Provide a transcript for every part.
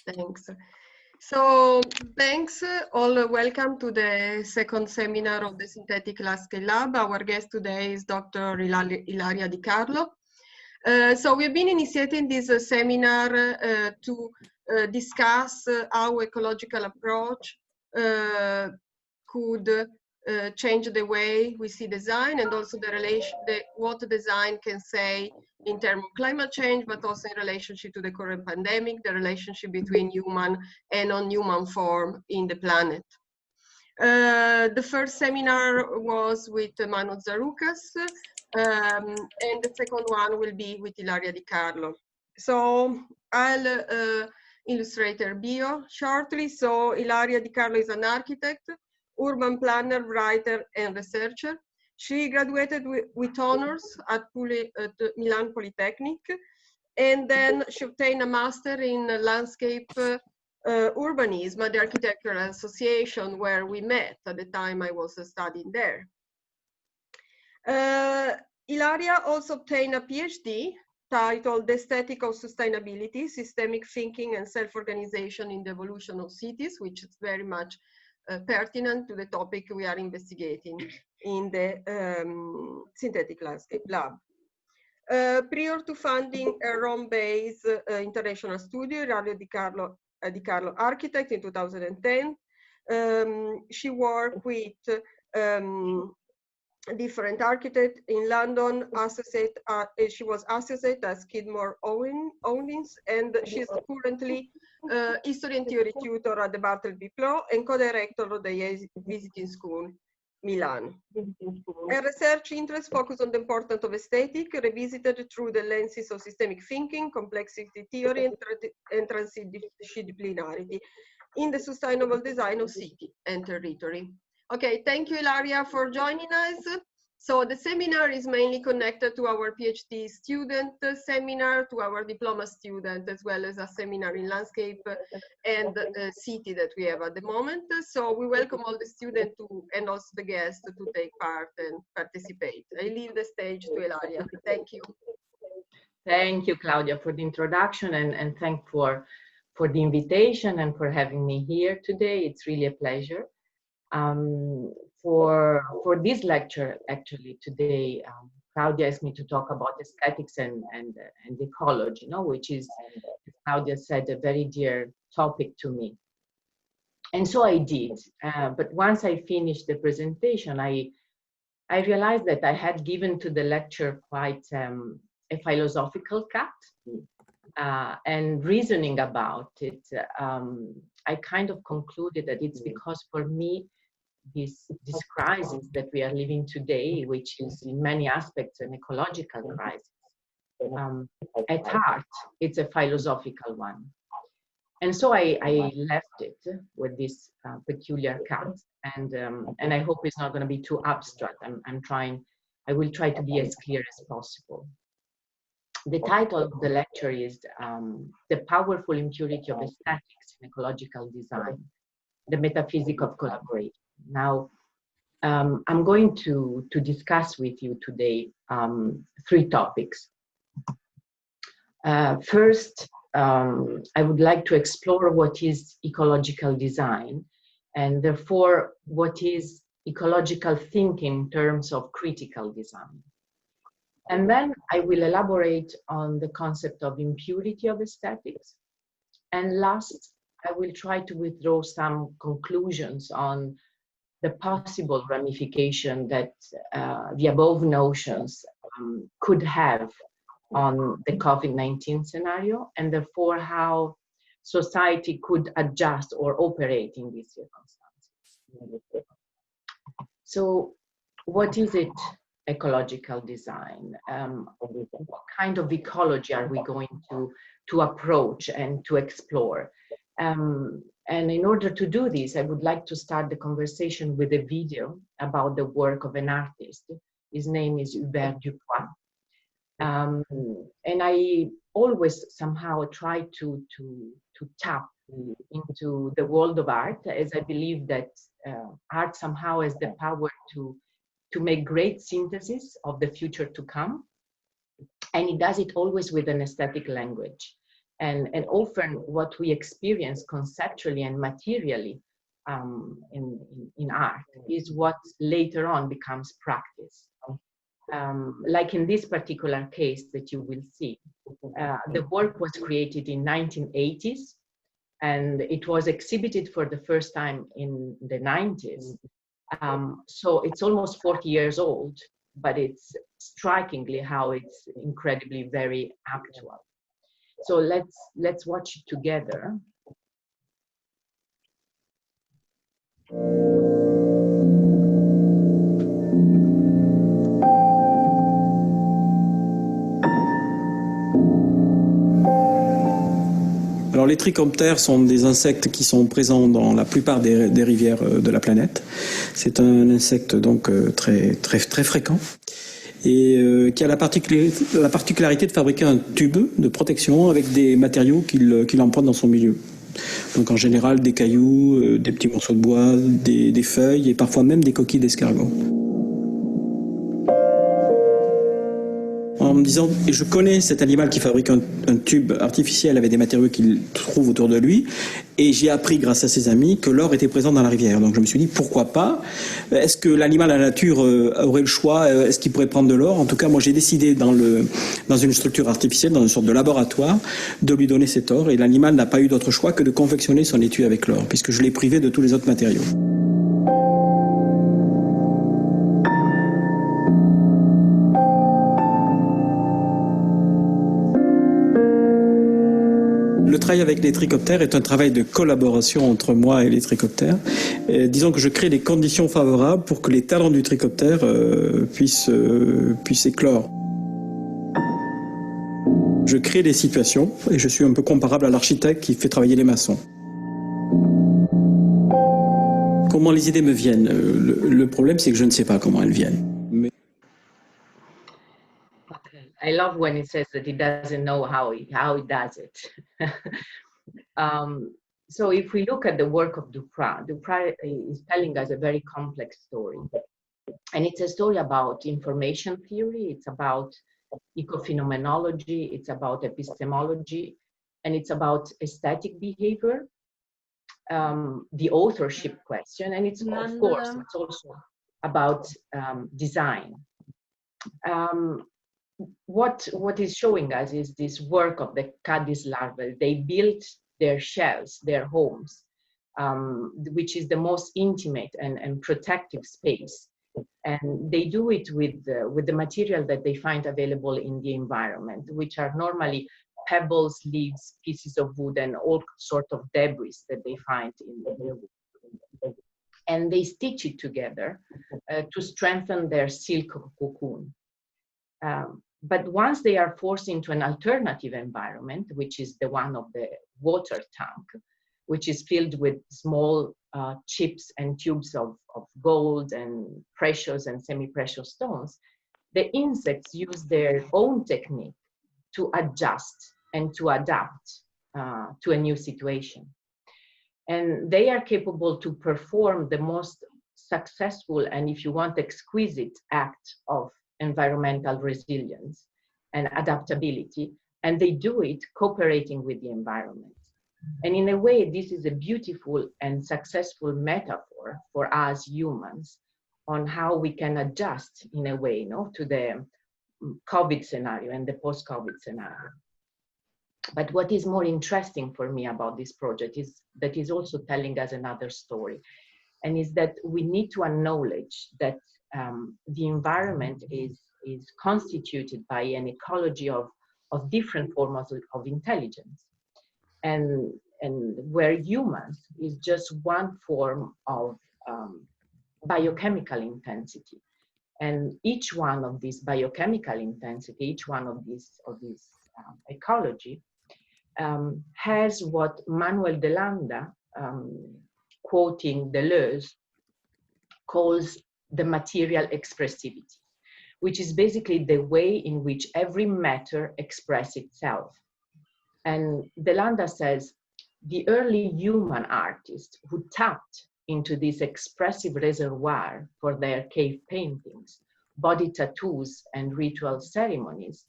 Thanks. So thanks all. Welcome to the second seminar of the Synthetic Landscape Lab. Our guest today is Dr. Ilaria Di Carlo. So we've been initiating this seminar to discuss how ecological approach could change the way we see design, and also what design can say in terms of climate change, but also in relationship to the current pandemic, the relationship between human and non-human form in the planet. The first seminar was with Manu Zaroukas, and the second one will be with Ilaria Di Carlo. So I'll illustrate her bio shortly. So Ilaria Di Carlo is an architect, urban planner, writer, and researcher. She graduated with honors at Milan Polytechnic, and then she obtained a master in landscape urbanism at the Architectural Association, where we met at the time I was studying there. Ilaria also obtained a PhD titled The Aesthetic of Sustainability, Systemic Thinking and Self-Organization in the Evolution of Cities, which is very much pertinent to the topic we are investigating in the Synthetic Landscape Lab. Prior to founding a Rome-based international studio, Ilaria Di Carlo Architect in 2010, she worked with different architects in London. She was associate at Skidmore Owings, and she's currently history and theory tutor at the Bartlett and co-director of the AAVisiting School Milan. Her research interests focus on the importance of aesthetic, revisited through the lenses of systemic thinking, complexity theory, and transdisciplinarity in the sustainable design of city and territory. Okay, thank you, Ilaria, for joining us. So the seminar is mainly connected to our PhD student seminar, to our diploma student, as well as a seminar in landscape and city that we have at the moment. So we welcome all the students and also the guests to take part and participate. I leave the stage to Ilaria. Thank you. Thank you, Claudia, for the introduction, and thank for the invitation and for having me here today. It's really a pleasure. For this lecture, actually, today, Claudia asked me to talk about aesthetics and ecology, which is, as Claudia said, a very dear topic to me. And so I did. But once I finished the presentation, I realized that I had given to the lecture quite a philosophical cut. And reasoning about it, I kind of concluded that it's because for me, this crisis that we are living today, which is in many aspects an ecological crisis, at heart, it's a philosophical one. And so I left it with this peculiar cut, and I hope it's not going to be too abstract. I will try to be as clear as possible. The title of the lecture is The Powerful Impurity of Aesthetics in Ecological Design, the Metaphysics of Collaboration. Now, I'm going to discuss with you today three topics. First, I would like to explore what is ecological design, and therefore what is ecological thinking in terms of critical design. And then I will elaborate on the concept of impurity of aesthetics. And last, I will try to withdraw some conclusions on the possible ramification that the above notions could have on the COVID-19 scenario, and therefore how society could adjust or operate in these circumstances. So what is it, ecological design? What kind of ecology are we going to approach and to explore? And in order to do this, I would like to start the conversation with a video about the work of an artist. His name is Hubert Dupois. And I always somehow try to tap into the world of art, as I believe that art somehow has the power to make great synthesis of the future to come. And it does it always with an aesthetic language. And often what we experience conceptually and materially in art is what later on becomes practice. Like in this particular case that you will see, the work was created in 1980s, and it was exhibited for the first time in the 90s. So it's almost 40 years old, but it's strikingly how it's incredibly very actual. So let's watch it together. Alors les trichoptères sont des insectes qui sont présents dans la plupart des rivières de la planète. C'est un insecte donc très fréquent et qui a la particularité de fabriquer un tube de protection avec des matériaux qu'il emprunte dans son milieu. Donc en général des cailloux, des petits morceaux de bois, des feuilles et parfois même des coquilles d'escargot. En me disant, et je connais cet animal qui fabrique un tube artificiel avec des matériaux qu'il trouve autour de lui, et j'ai appris grâce à ses amis que l'or était présent dans la rivière. Donc je me suis dit, pourquoi pas? Est-ce que l'animal à la nature aurait le choix? Est-ce qu'il pourrait prendre de l'or? En tout cas, moi j'ai décidé dans une structure artificielle, dans une sorte de laboratoire, de lui donner cet or, et l'animal n'a pas eu d'autre choix que de confectionner son étui avec l'or, puisque je l'ai privé de tous les autres matériaux. Le travail avec les trichoptères est un travail de collaboration entre moi et les trichoptères. Disons que je crée les conditions favorables pour que les talents du trichoptère puissent éclore. Je crée des situations et je suis un peu comparable à l'architecte qui fait travailler les maçons. Comment les idées me viennent? Le problème, c'est que je ne sais pas comment elles viennent. I love when it says that he doesn't know how he does it. So if we look at the work of Duprior is telling us a very complex story. And it's a story about information theory, it's about ecophenomenology, it's about epistemology, and it's about aesthetic behavior, the authorship question, and it's, of course, it's also about design. What is showing us is this work of the caddis larvae. They built their shells, their homes, which is the most intimate and protective space. And they do it with the material that they find available in the environment, which are normally pebbles, leaves, pieces of wood, and all sorts of debris that they find in the wood. And they stitch it together to strengthen their silk cocoon. But once they are forced into an alternative environment, which is the one of the water tank, which is filled with small chips and tubes of gold and precious and semi-precious stones, the insects use their own technique to adjust and to adapt to a new situation. And they are capable to perform the most successful and, if you want, exquisite act of environmental resilience and adaptability, and they do it cooperating with the environment. And in a way, this is a beautiful and successful metaphor for us humans on how we can adjust in a way, to the COVID scenario and the post-COVID scenario. But what is more interesting for me about this project is that it's also telling us another story, and is that we need to acknowledge that the environment is constituted by an ecology of different forms of intelligence, and where humans is just one form of biochemical intensity, and each one of these biochemical intensity, each one of these ecology has what Manuel de Landa, quoting Deleuze, calls the material expressivity, which is basically the way in which every matter expresses itself. And De Landa says, the early human artists who tapped into this expressive reservoir for their cave paintings, body tattoos, and ritual ceremonies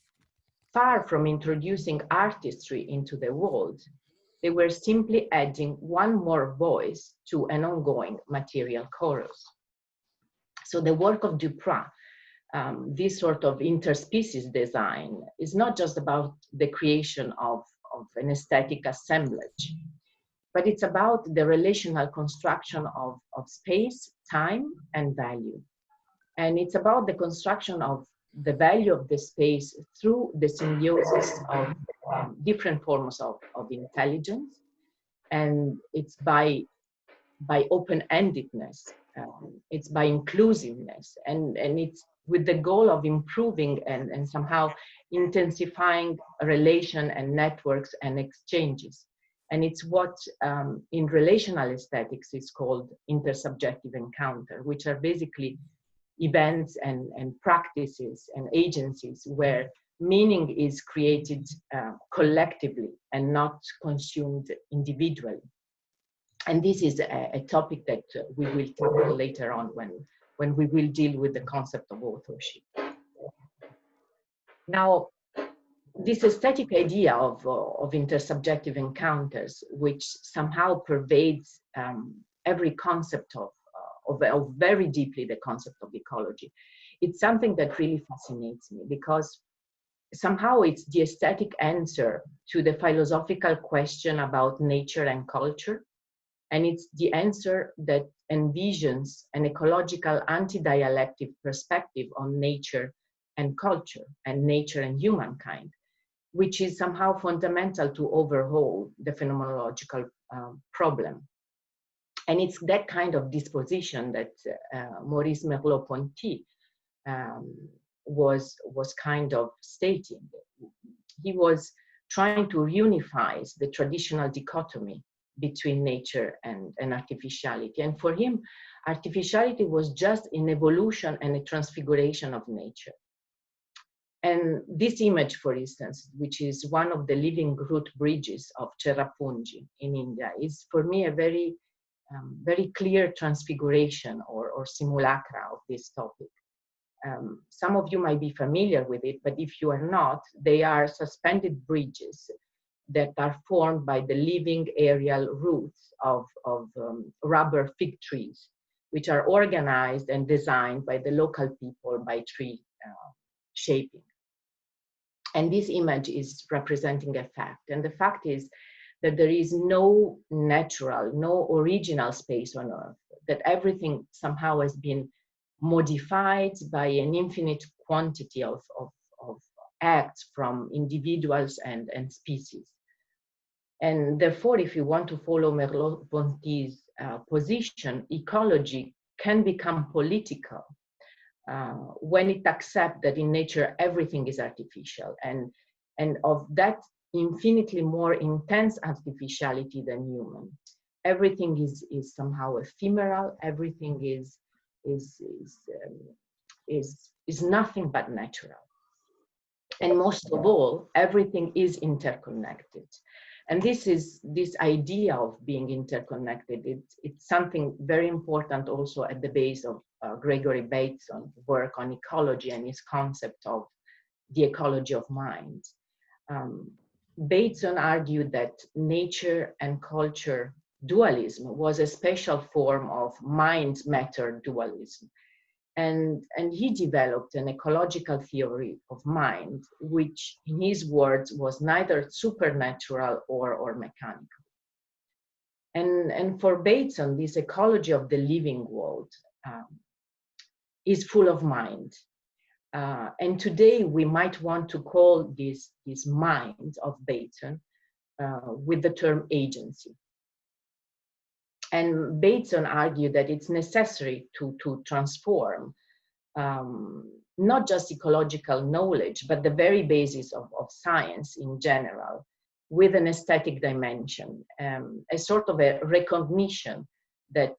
far from introducing artistry into the world, they were simply adding one more voice to an ongoing material chorus. So the work of Duprat, this sort of interspecies design, is not just about the creation of an aesthetic assemblage, but it's about the relational construction of space, time, and value. And it's about the construction of the value of the space through the symbiosis of different forms of intelligence. And it's by open-endedness, it's by inclusiveness, and it's with the goal of improving and somehow intensifying relation and networks and exchanges. And it's what in relational aesthetics is called intersubjective encounter, which are basically events and practices and agencies where meaning is created collectively and not consumed individually. And this is a topic that we will tackle later on when we will deal with the concept of authorship. Now, this aesthetic idea of intersubjective encounters, which somehow pervades every concept of very deeply the concept of ecology, it's something that really fascinates me, because somehow it's the aesthetic answer to the philosophical question about nature and culture. And it's the answer that envisions an ecological anti-dialectic perspective on nature and culture, and nature and humankind, which is somehow fundamental to overhaul the phenomenological problem. And it's that kind of disposition that Maurice Merleau-Ponty was kind of stating. He was trying to unify the traditional dichotomy between nature and artificiality. And for him, artificiality was just an evolution and a transfiguration of nature. And this image, for instance, which is one of the living root bridges of Cherrapunji in India, is for me a very clear transfiguration or simulacra of this topic. Some of you might be familiar with it, but if you are not, they are suspended bridges that are formed by the living aerial roots of rubber fig trees, which are organized and designed by the local people by tree shaping. And this image is representing a fact. And the fact is that there is no natural, no original space on Earth, that everything somehow has been modified by an infinite quantity of acts from individuals and species. And therefore, if you want to follow Merleau-Ponty's position, ecology can become political when it accepts that in nature everything is artificial, and of that infinitely more intense artificiality than human. Everything is somehow ephemeral. Everything is nothing but natural. And most of all, everything is interconnected. And this idea of being interconnected, it's something very important also at the base of Gregory Bateson's work on ecology and his concept of the ecology of mind. Bateson argued that nature and culture dualism was a special form of mind-matter dualism. And he developed an ecological theory of mind, which in his words was neither supernatural or mechanical. And for Bateson, this ecology of the living world is full of mind. And today we might want to call this mind of Bateson with the term agency. And Bateson argued that it's necessary to transform not just ecological knowledge, but the very basis of science in general, with an aesthetic dimension, a sort of a recognition that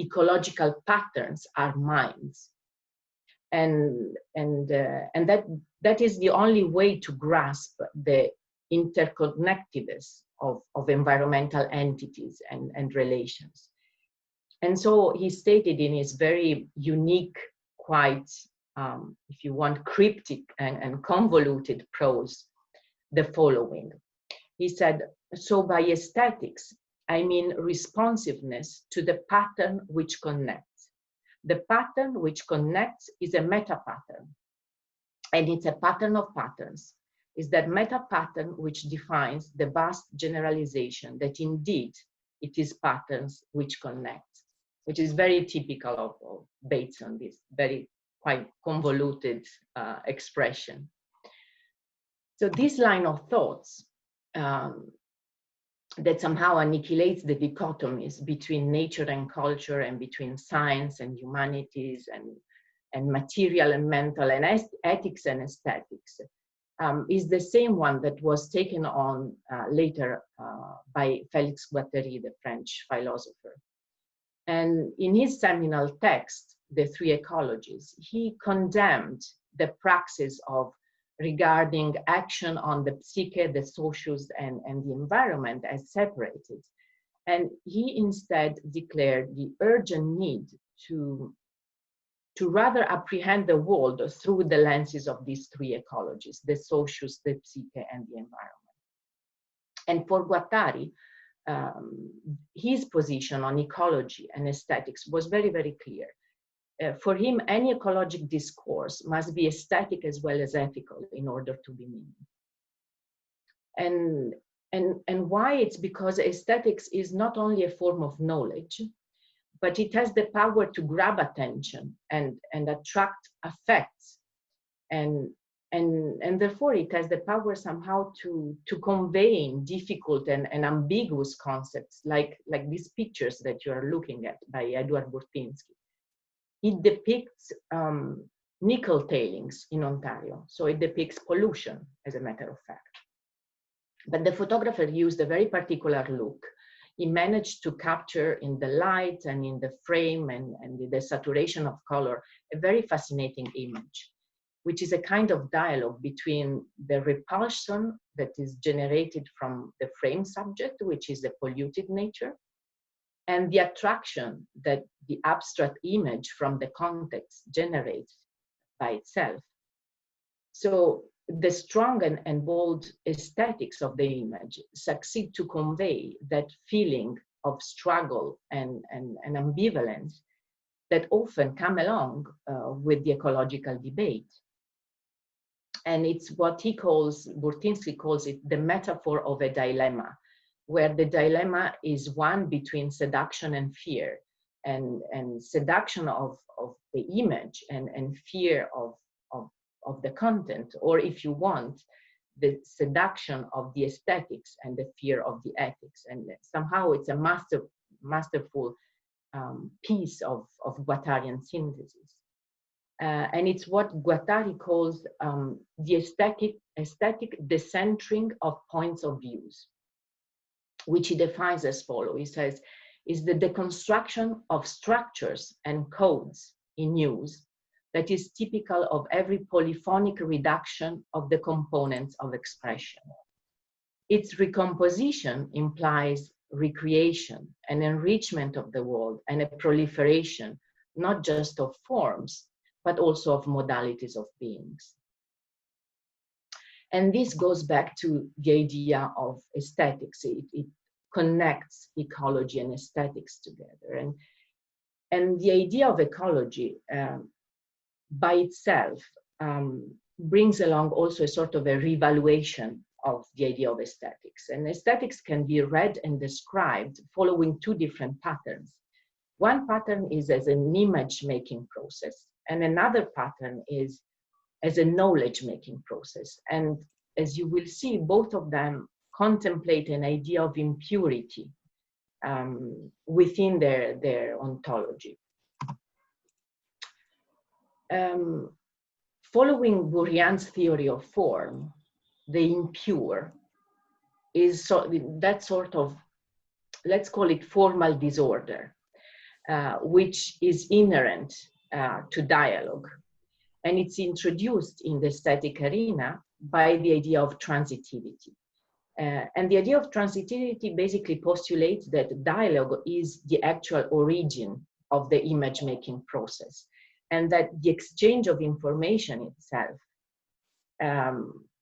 ecological patterns are minds. And that is the only way to grasp the interconnectedness of environmental entities and relations. And so he stated in his very unique, quite, if you want, cryptic and convoluted prose the following. He said, so by aesthetics, I mean responsiveness to the pattern which connects. The pattern which connects is a meta pattern, and it's a pattern of patterns. Is that meta pattern which defines the vast generalization that indeed it is patterns which connect, which is very typical of Bateson, this very quite convoluted expression. So this line of thoughts that somehow annihilates the dichotomies between nature and culture and between science and humanities and material and mental and ethics and aesthetics is the same one that was taken on later by Félix Guattari, the French philosopher. And in his seminal text, The Three Ecologies, he condemned the praxis of regarding action on the psyche, the socius, and the environment as separated. And he instead declared the urgent need to rather apprehend the world through the lenses of these three ecologies, the socius, the psyche, and the environment. And for Guattari, his position on ecology and aesthetics was very, very clear. For him, any ecologic discourse must be aesthetic as well as ethical in order to be meaningful. And why? It's because aesthetics is not only a form of knowledge, but it has the power to grab attention and attract affects. And therefore it has the power somehow to convey difficult and ambiguous concepts like these pictures that you are looking at by Edward Burtynsky. It depicts nickel tailings in Ontario. So it depicts pollution, as a matter of fact. But the photographer used a very particular look. He managed to capture in the light and in the frame and the saturation of color a very fascinating image, which is a kind of dialogue between the repulsion that is generated from the frame subject, which is the polluted nature, and the attraction that the abstract image from the context generates by itself. So the strong and bold aesthetics of the image succeed to convey that feeling of struggle and ambivalence that often come along with the ecological debate. And it's what he calls, Burtynsky calls it, the metaphor of a dilemma, where the dilemma is one between seduction and fear, and seduction of the image and fear of the content, or if you want, the seduction of the aesthetics and the fear of the ethics. And somehow it's a masterful piece of Guattarian synthesis. And it's what Guattari calls the aesthetic decentering of points of views, which he defines as follows. He says, is the deconstruction of structures and codes in use that is typical of every polyphonic reduction of the components of expression. Its recomposition implies recreation, an enrichment of the world, and a proliferation, not just of forms, but also of modalities of beings. And this goes back to the idea of aesthetics. It connects ecology and aesthetics together. And the idea of ecology by itself brings along also a sort of a revaluation of the idea of aesthetics. And aesthetics can be read and described following two different patterns. One pattern is as an image-making process, and another pattern is as a knowledge-making process. And as you will see, both of them contemplate an idea of impurity within their ontology. Following Bourrienne's theory of form, the impure is that sort of, let's call it formal disorder, which is inherent to dialogue. And it's introduced in the aesthetic arena by the idea of transitivity. And the idea of transitivity basically postulates that dialogue is the actual origin of the image-making process, and that the exchange of information itself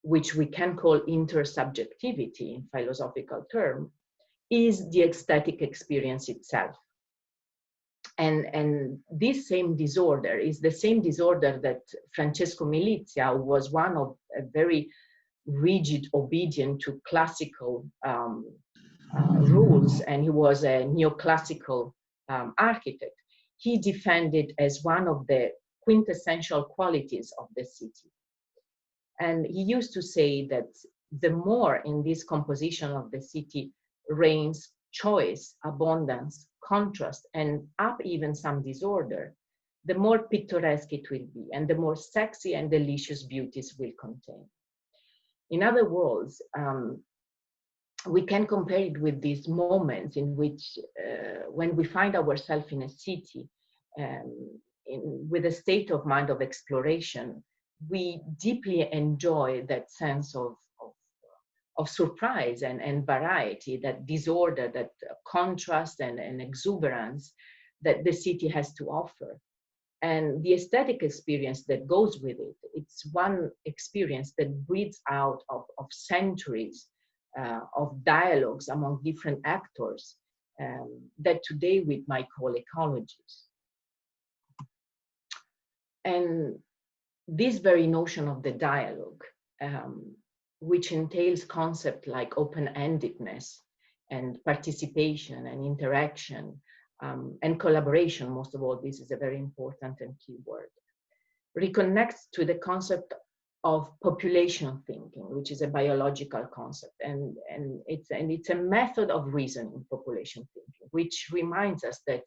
which we can call intersubjectivity in philosophical term, is the aesthetic experience itself. And this same disorder is the same disorder that Francesco Milizia, who was one of a very rigid, obedient to classical rules, and he was a neoclassical architect, he defended as one of the quintessential qualities of the city. And he used to say that the more in this composition of the city reigns choice, abundance, contrast, and up even some disorder, the more picturesque it will be, and the more sexy and delicious beauties will contain. In other words, we can compare it with these moments in which, when we find ourselves in a city, with a state of mind of exploration, we deeply enjoy that sense of surprise and variety, that disorder, that contrast and exuberance that the city has to offer. And the aesthetic experience that goes with it, it's one experience that breathes out of centuries of dialogues among different actors that today we might call ecologies. And this very notion of the dialogue, which entails concepts like open-endedness and participation and interaction and collaboration, most of all, this is a very important and key word, reconnects to the concept of population thinking, which is a biological concept, and it's a method of reasoning, population thinking, which reminds us that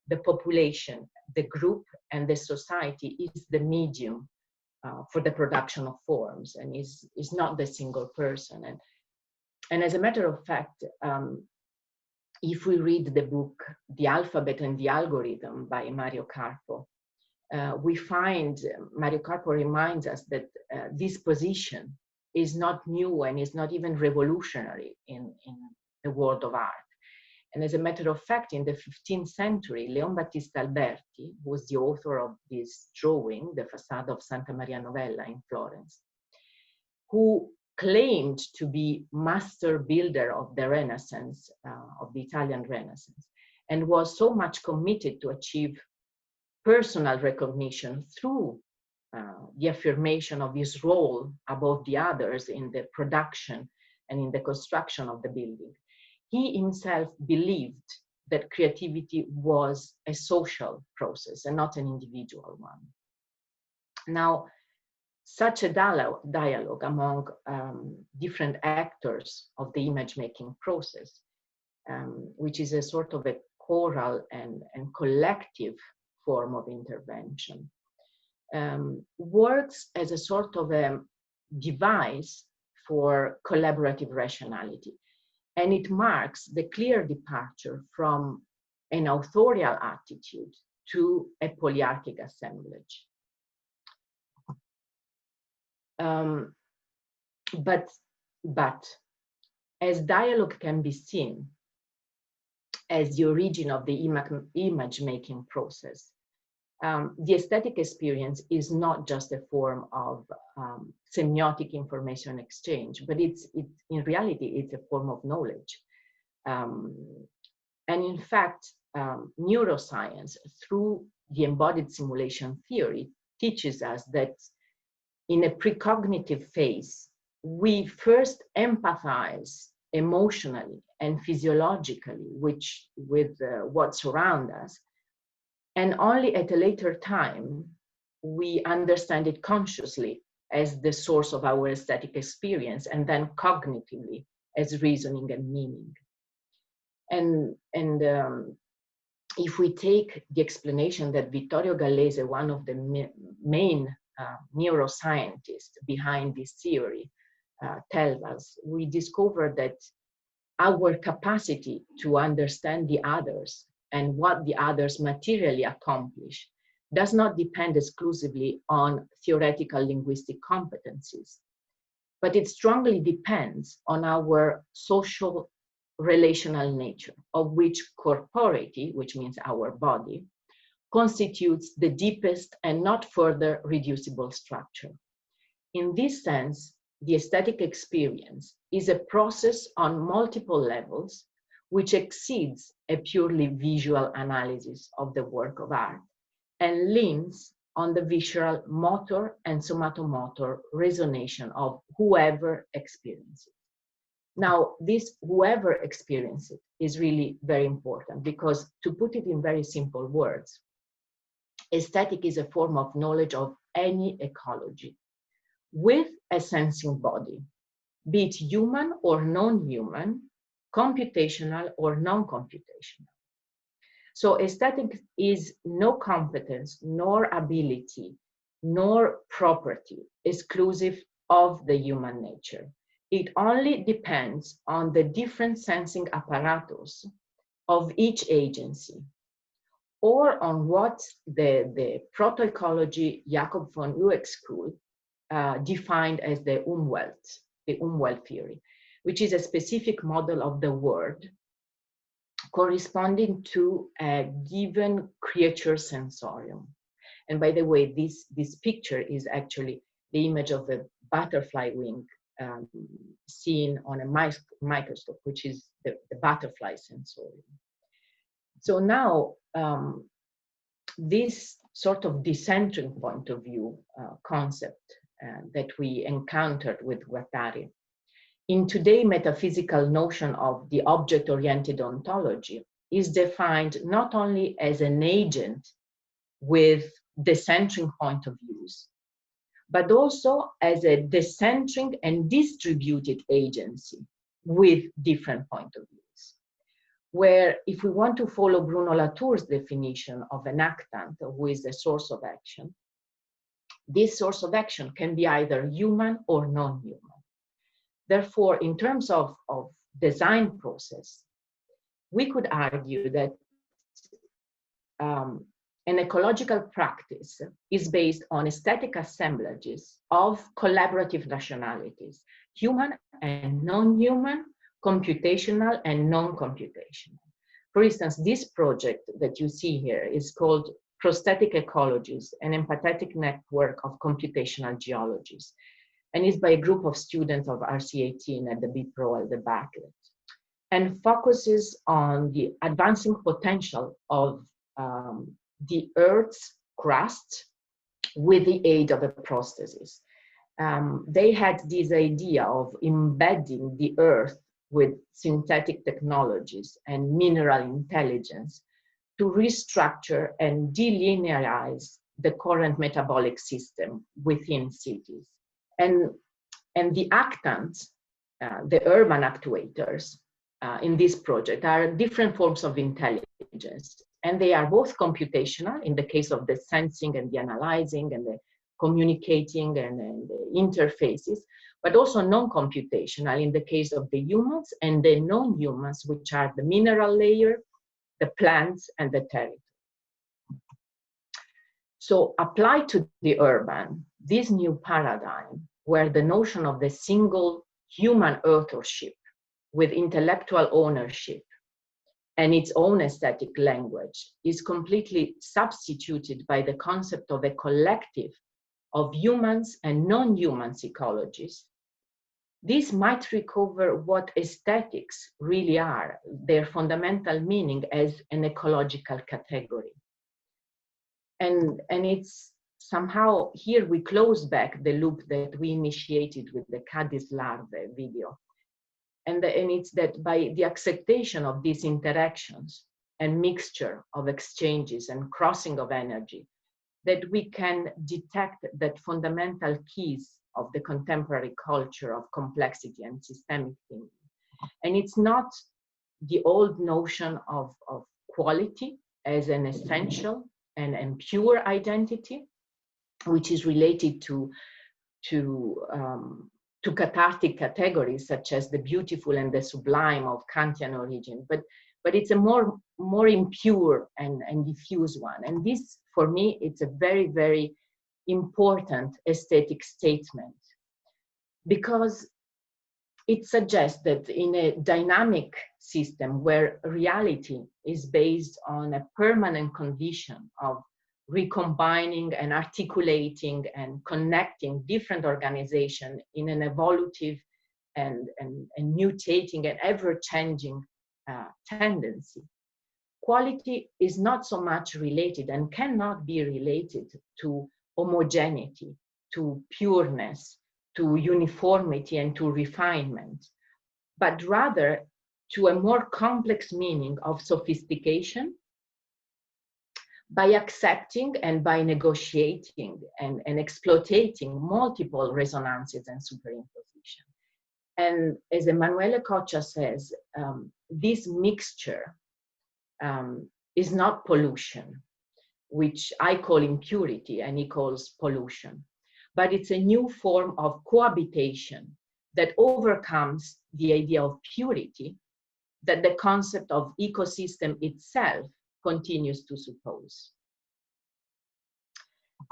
the population, the group, and the society is the medium for the production of forms, and is not the single person. And as a matter of fact, if we read the book The Alphabet and the Algorithm by Mario Carpo, we find Mario Carpo reminds us that this position is not new and is not even revolutionary in the world of art. And as a matter of fact, in the 15th century, Leon Battista Alberti, who was the author of this drawing, the facade of Santa Maria Novella in Florence, who claimed to be master builder of the Renaissance, of the Italian Renaissance, and was so much committed to achieve personal recognition through the affirmation of his role above the others in the production and in the construction of the building. He himself believed that creativity was a social process and not an individual one. Now, such a dialogue among different actors of the image-making process, which is a sort of a choral and collective form of intervention, works as a sort of a device for collaborative rationality. And it marks the clear departure from an authorial attitude to a polyarchic assemblage. But as dialogue can be seen as the origin of the image-making process, the aesthetic experience is not just a form of semiotic information exchange, but in reality, it's a form of knowledge. And in fact, neuroscience, through the embodied simulation theory, teaches us that in a precognitive phase, we first empathize emotionally and physiologically with what surrounds us, and only at a later time, we understand it consciously as the source of our aesthetic experience, and then cognitively as reasoning and meaning. And if we take the explanation that Vittorio Gallese, one of the main neuroscientists behind this theory, tells us, we discover that our capacity to understand the others and what the others materially accomplish does not depend exclusively on theoretical linguistic competencies, but it strongly depends on our social relational nature, of which corporeity, which means our body, constitutes the deepest and not further reducible structure. In this sense, the aesthetic experience is a process on multiple levels which exceeds a purely visual analysis of the work of art and leans on the visceral motor and somatomotor resonation of whoever experiences it. Now, this whoever experiences it is really very important, because to put it in very simple words, aesthetic is a form of knowledge of any ecology with a sensing body, be it human or non-human, computational or non-computational. So aesthetic is no competence, nor ability, nor property exclusive of the human nature. It only depends on the different sensing apparatus of each agency, or on what the proto-ecology Jakob von Ueck school defined as the Umwelt theory, which is a specific model of the world corresponding to a given creature sensorium. And by the way, this picture is actually the image of a butterfly wing seen on a microscope, which is the butterfly sensorium. So now, this sort of decentering point of view concept that we encountered with Guattari, in today's metaphysical notion of the object-oriented ontology, is defined not only as an agent with decentering point of views, but also as a decentering and distributed agency with different point of views. Where if we want to follow Bruno Latour's definition of an actant, who is the source of action, this source of action can be either human or non-human. Therefore, in terms of design process, we could argue that an ecological practice is based on aesthetic assemblages of collaborative nationalities, human and non-human, computational and non-computational. For instance, this project that you see here is called Prosthetic Ecologies, an empathetic network of computational geologies, and is by a group of students of RC18 at the BPro at the Bartlett, and focuses on the advancing potential of the Earth's crust with the aid of a prosthesis. They had this idea of embedding the Earth with synthetic technologies and mineral intelligence to restructure and delinearize the current metabolic system within cities. And the actants, the urban actuators in this project, are different forms of intelligence. And they are both computational in the case of the sensing and the analyzing and the communicating and the interfaces, but also non-computational in the case of the humans and the non-humans, which are the mineral layer, the plants, and the territory. So applied to the urban, this new paradigm, where the notion of the single human authorship with intellectual ownership and its own aesthetic language is completely substituted by the concept of a collective of humans and non-humans ecologies, this might recover what aesthetics really are, their fundamental meaning as an ecological category. And it's somehow, here we close back the loop that we initiated with the Cadiz larvae video. And it's that by the acceptation of these interactions and mixture of exchanges and crossing of energy, that we can detect that fundamental keys of the contemporary culture of complexity and systemic thinking. And it's not the old notion of quality as an essential and pure identity, which is related to cathartic categories such as the beautiful and the sublime of Kantian origin, but it's a more impure and diffuse one. And this, for me, it's a very, very important aesthetic statement, because it suggests that in a dynamic system where reality is based on a permanent condition of recombining and articulating and connecting different organizations in an evolutive and mutating and ever-changing tendency. Quality is not so much related and cannot be related to homogeneity, to pureness, to uniformity and to refinement, but rather to a more complex meaning of sophistication by accepting and by negotiating and exploiting multiple resonances and superimposition. And as Emanuele Coccia says, this mixture is not pollution, which I call impurity and he calls pollution, but it's a new form of cohabitation that overcomes the idea of purity that the concept of ecosystem itself continues to suppose.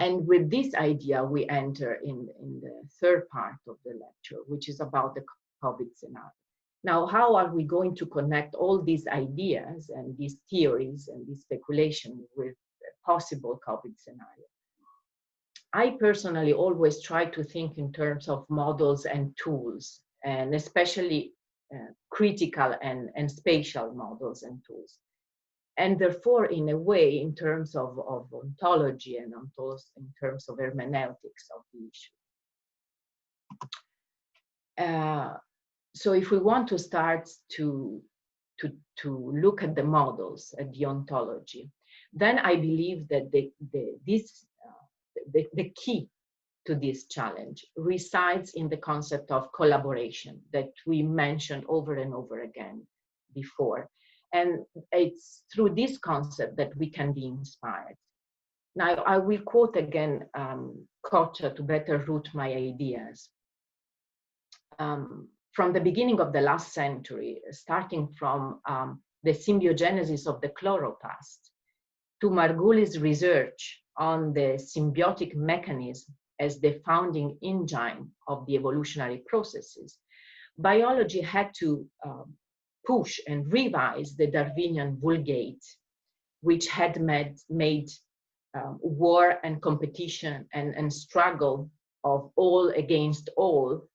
And with this idea, we enter in the third part of the lecture, which is about the COVID scenario. Now, how are we going to connect all these ideas and these theories and this speculation with a possible COVID scenario? I personally always try to think in terms of models and tools, and especially critical and spatial models and tools. And therefore, in a way, in terms of ontology and in terms of hermeneutics of the issue. So if we want to start to look at the models, at the ontology, then I believe that the key to this challenge resides in the concept of collaboration that we mentioned over and over again before. And it's through this concept that we can be inspired. Now, I will quote again Coccia to better root my ideas. From the beginning of the last century, starting from the symbiogenesis of the chloroplast to Margulies' research on the symbiotic mechanism as the founding engine of the evolutionary processes, biology had to push and revise the Darwinian Vulgate, which had made war and competition and struggle of all against all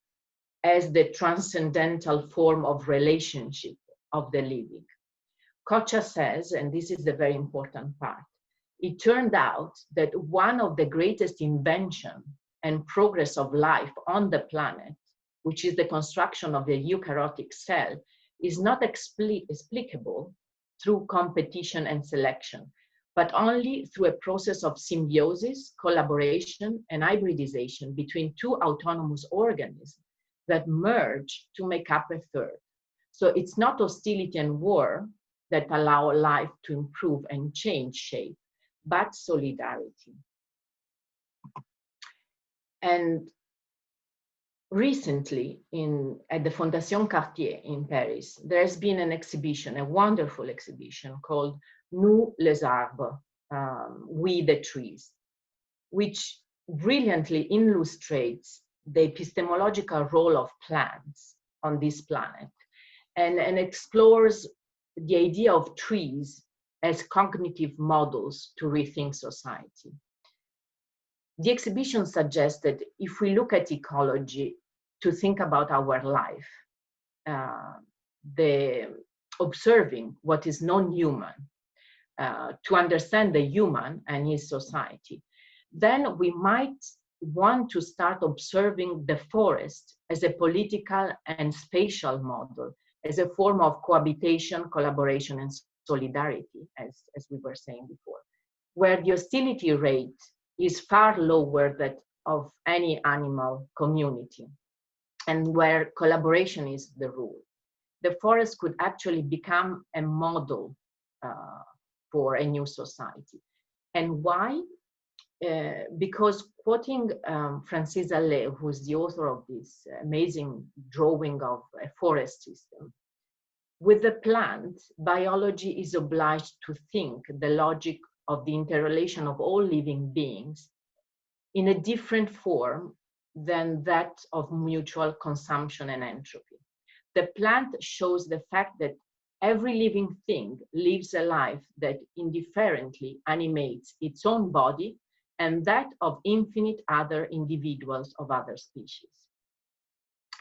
as the transcendental form of relationship of the living. Coccia says, and this is the very important part, it turned out that one of the greatest invention and progress of life on the planet, which is the construction of the eukaryotic cell, is not explicable through competition and selection, but only through a process of symbiosis, collaboration, and hybridization between two autonomous organisms that merge to make up a third. So it's not hostility and war that allow life to improve and change shape, but solidarity. And recently, at the Fondation Cartier in Paris, there has been an exhibition, a wonderful exhibition called Nous les arbres, We the trees, which brilliantly illustrates the epistemological role of plants on this planet and explores the idea of trees as cognitive models to rethink society. The exhibition suggests that if we look at ecology to think about our life, observing what is non-human, to understand the human and his society, then we might want to start observing the forest as a political and spatial model, as a form of cohabitation, collaboration, and solidarity, as we were saying before, where the hostility rate is far lower than of any animal community, and where collaboration is the rule. The forest could actually become a model for a new society. And why? Because quoting Francis Allais, who's the author of this amazing drawing of a forest system, with the plant, biology is obliged to think the logic of the interrelation of all living beings in a different form than that of mutual consumption and entropy. The plant shows the fact that every living thing lives a life that indifferently animates its own body and that of infinite other individuals of other species.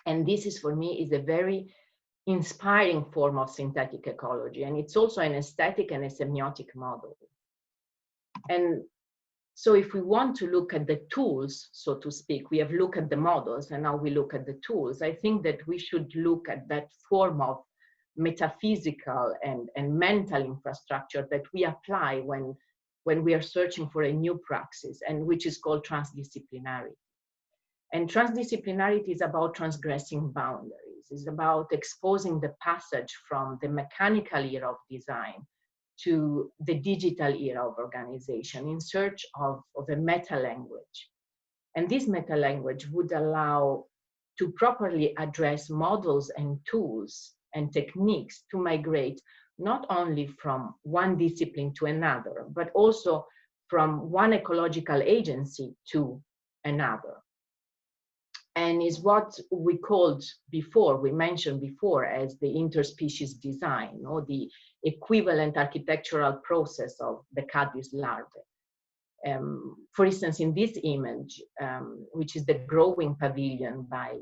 And this is, for me, is a very inspiring form of synthetic ecology, and it's also an aesthetic and a semiotic model. And so if we want to look at the tools, so to speak, we have looked at the models and now we look at the tools. I think that we should look at that form of metaphysical and mental infrastructure that we apply when we are searching for a new praxis, and which is called transdisciplinarity. And transdisciplinarity is about transgressing boundaries. It's about exposing the passage from the mechanical era of design to the digital era of organization in search of a meta-language. And this meta-language would allow to properly address models and tools and techniques to migrate not only from one discipline to another, but also from one ecological agency to another. And is what we called before, we mentioned before, as the interspecies design, or the equivalent architectural process of the caddis larvae. For instance, in this image, which is the growing pavilion by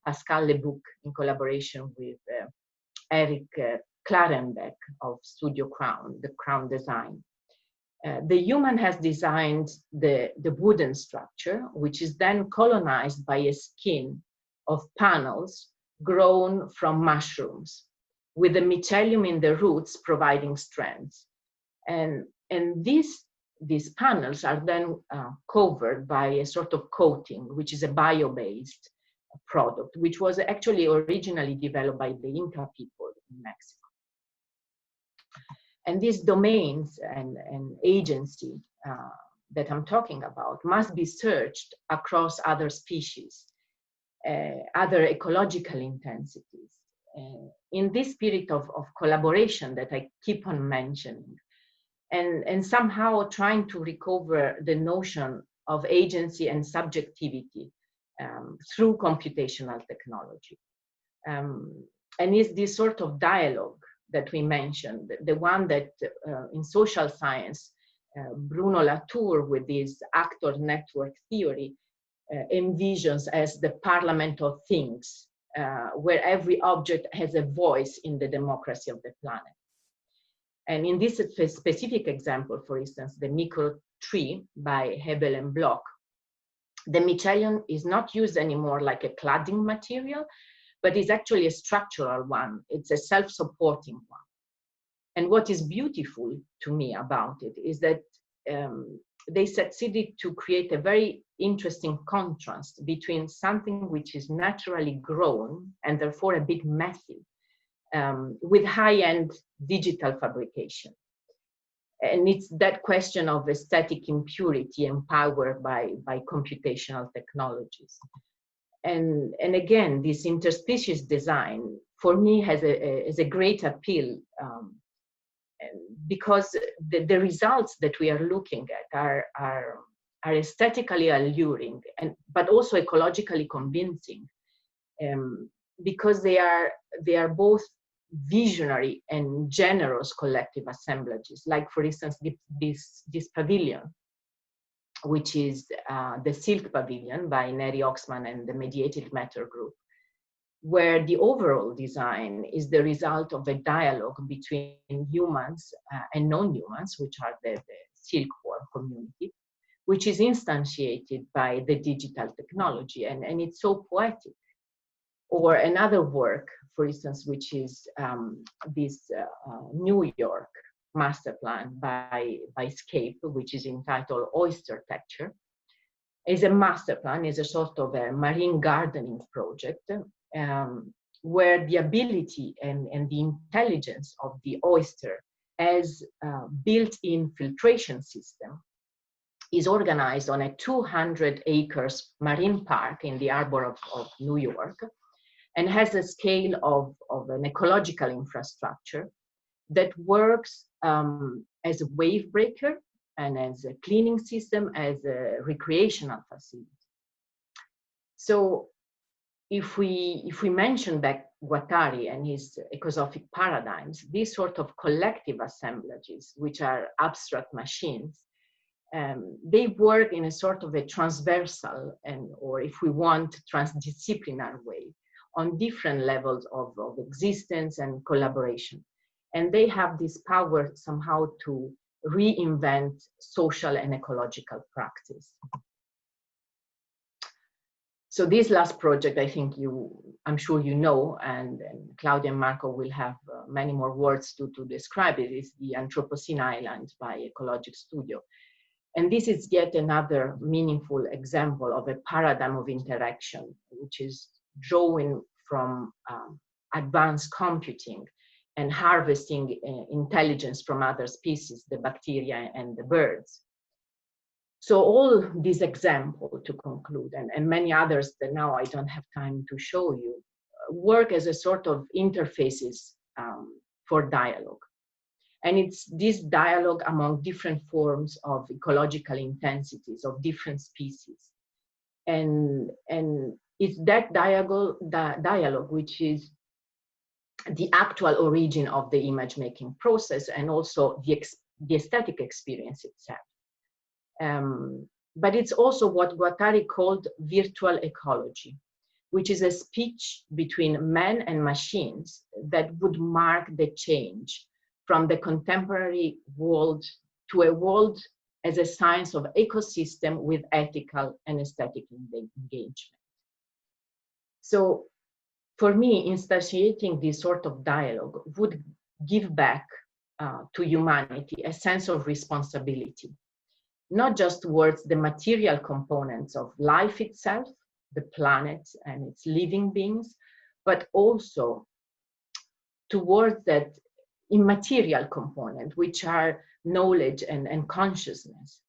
Pascal Lebouc in collaboration with Eric Klarenbeck of Studio Crown, the Crown Design. The human has designed the wooden structure, which is then colonized by a skin of panels grown from mushrooms, with the mycelium in the roots providing strands. And these panels are then covered by a sort of coating, which is a bio-based product, which was actually originally developed by the Inca people in Mexico. And these domains and agency that I'm talking about must be searched across other species, other ecological intensities, in this spirit of collaboration that I keep on mentioning, and somehow trying to recover the notion of agency and subjectivity through computational technology. And it's this sort of dialogue that we mentioned, the one that in social science, Bruno Latour with his actor network theory envisions as the parliament of things, where every object has a voice in the democracy of the planet. And in this specific example, for instance, the micro tree by Hebel and Bloch, the mycelium is not used anymore like a cladding material, but is actually a structural one. It's a self-supporting one. And what is beautiful to me about it is that they succeeded to create a very interesting contrast between something which is naturally grown and therefore a bit messy, with high-end digital fabrication. And it's that question of aesthetic impurity empowered by computational technologies. And again, this interspecies design, for me, has a great appeal because the results that we are looking at are aesthetically alluring, but also ecologically convincing, because they are both visionary and generous collective assemblages. Like, for instance, this pavilion, which is the Silk Pavilion by Neri Oxman and the Mediated Matter Group, where the overall design is the result of a dialogue between humans and non-humans, which are the silkworm community, which is instantiated by the digital technology, and it's so poetic. Or another work, for instance, which is this New York master plan by Scape, which is entitled Oyster Texture, is a master plan, is a sort of a marine gardening project, where the ability and the intelligence of the oyster as built-in filtration system is organized on a 200 acres marine park in the harbor of New York, and has a scale of an ecological infrastructure that works as a wave breaker and as a cleaning system, as a recreational facility. So if we mention Guattari and his ecosophic paradigms, these sort of collective assemblages, which are abstract machines, they work in a sort of a transversal and, or if we want, transdisciplinary way on different levels of existence and collaboration. And they have this power somehow to reinvent social and ecological practice. So this last project, I think I'm sure you know, and Claudia and Marco will have many more words to describe it, is the Anthropocene Island by Ecologic Studio. And this is yet another meaningful example of a paradigm of interaction, which is drawing from advanced computing and harvesting intelligence from other species, the bacteria and the birds. So all these examples, to conclude, and many others that now I don't have time to show you, work as a sort of interfaces for dialogue. And it's this dialogue among different forms of ecological intensities of different species. And it's that dialogue which is the actual origin of the image making process and also the aesthetic experience itself. But it's also what Guattari called virtual ecology, which is a speech between men and machines that would mark the change from the contemporary world to a world as a science of ecosystem with ethical and aesthetic engagement. So for me, instantiating this sort of dialogue would give back to humanity a sense of responsibility, not just towards the material components of life itself, the planet and its living beings, but also towards that immaterial component, which are knowledge and consciousness.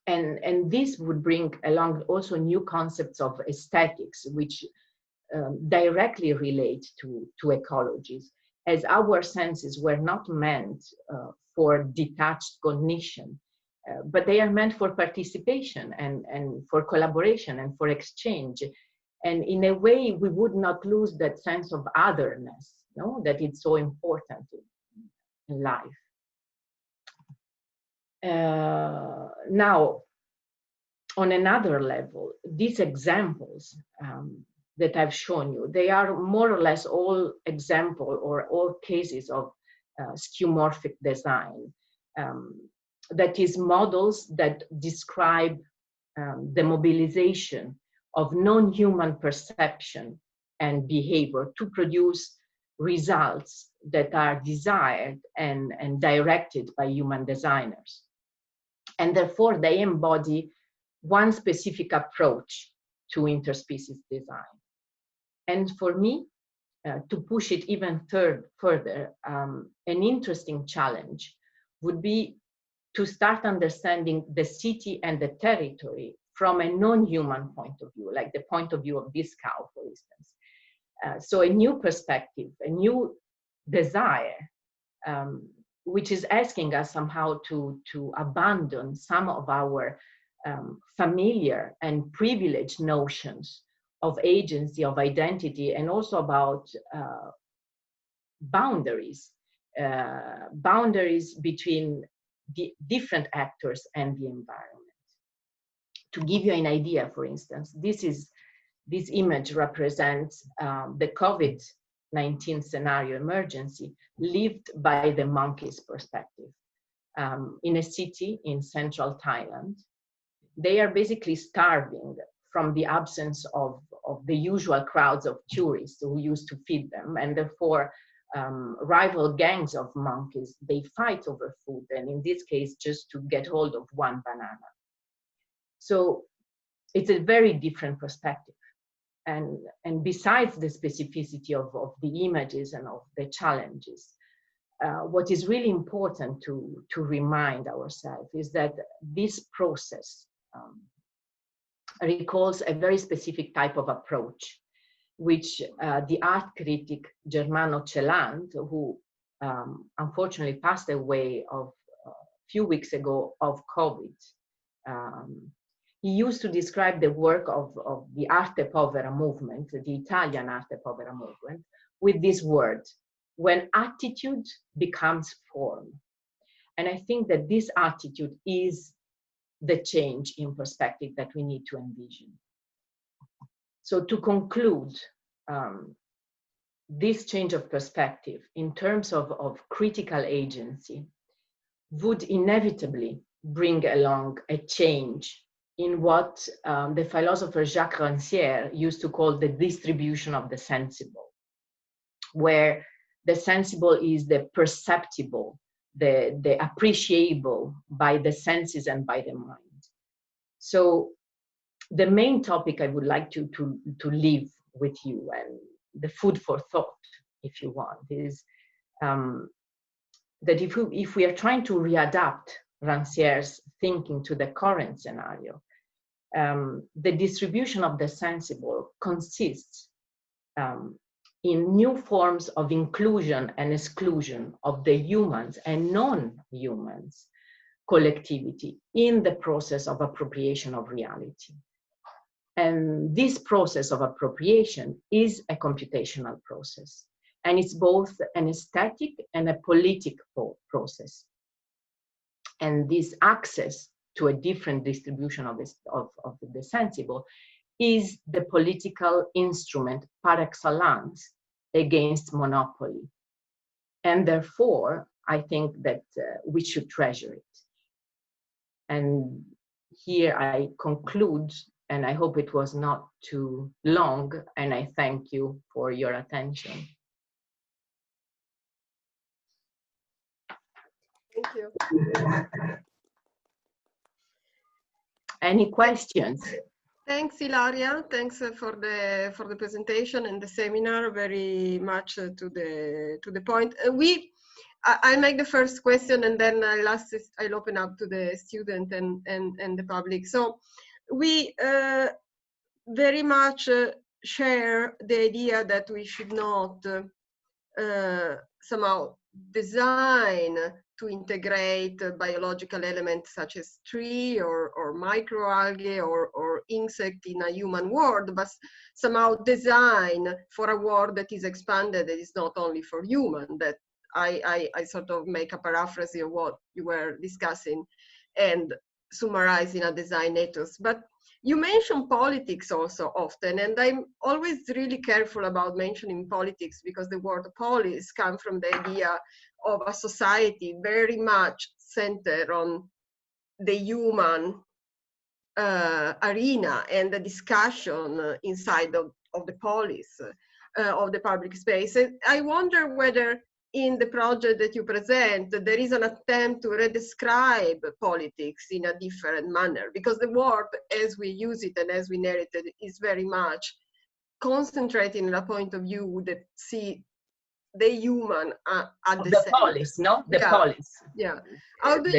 And this would bring along also new concepts of aesthetics, which directly relate to ecologies, as our senses were not meant for detached cognition, but they are meant for participation and for collaboration and for exchange. And in a way, we would not lose that sense of otherness, no? That it's so important in life. Now, on another level, these examples that I've shown you, they are more or less all example or all cases of skeuomorphic design. That is models that describe the mobilization of non-human perception and behavior to produce results that are desired and directed by human designers. And therefore they embody one specific approach to interspecies design. And for me, to push it even further, an interesting challenge would be to start understanding the city and the territory from a non-human point of view, like the point of view of this cow, for instance. So a new perspective, a new desire, which is asking us somehow to abandon some of our familiar and privileged notions of agency, of identity, and also about boundaries between the different actors and the environment. To give you an idea, for instance, this image represents the COVID-19 scenario emergency lived by the monkey's perspective. In a city in central Thailand, they are basically starving from the absence of the usual crowds of tourists who used to feed them, and therefore rival gangs of monkeys, they fight over food, and in this case just to get hold of one banana. So it's a very different perspective. And besides the specificity of the images and of the challenges, what is really important to remind ourselves is that this process recalls a very specific type of approach, which the art critic Germano Celant, who unfortunately passed away a few weeks ago of COVID, he used to describe the work of the Arte Povera movement, the Italian Arte Povera movement, with this word: when attitude becomes form. And I think that this attitude is the change in perspective that we need to envision. So to conclude, this change of perspective in terms of critical agency would inevitably bring along a change in what the philosopher Jacques Rancière used to call the distribution of the sensible, where the sensible is the perceptible, the appreciable by the senses and by the mind. So the main topic I would like to leave with you, and the food for thought, if you want, is that if we are trying to readapt Rancière's thinking to the current scenario, the distribution of the sensible consists in new forms of inclusion and exclusion of the humans and non-humans collectivity in the process of appropriation of reality. And this process of appropriation is a computational process, and it's both an aesthetic and a political process. And this access to a different distribution of the sensible is the political instrument par excellence against monopoly. And therefore, I think that we should treasure it. And here I conclude, and I hope it was not too long, and I thank you for your attention. Thank you. Any questions? Thanks, Ilaria. Thanks for the presentation and the seminar. Very much to the point. I'll make the first question, and then I'll open up to the student and the public. So we very much share the idea that we should not somehow design to integrate biological elements such as tree or microalgae or insect in a human world, but somehow design for a world that is expanded, that is not only for human. That I sort of make a paraphrase of what you were discussing and summarize in a design ethos. But you mention politics also often, and I'm always really careful about mentioning politics, because the word polis comes from the idea of a society very much centered on the human arena and the discussion inside of the polis, of the public space. And I wonder whether in the project that you present, there is an attempt to redescribe politics in a different manner, because the word as we use it and as we narrate it is very much concentrating on a point of view that see the human at the center. Polis, no? The polis. Yeah. How do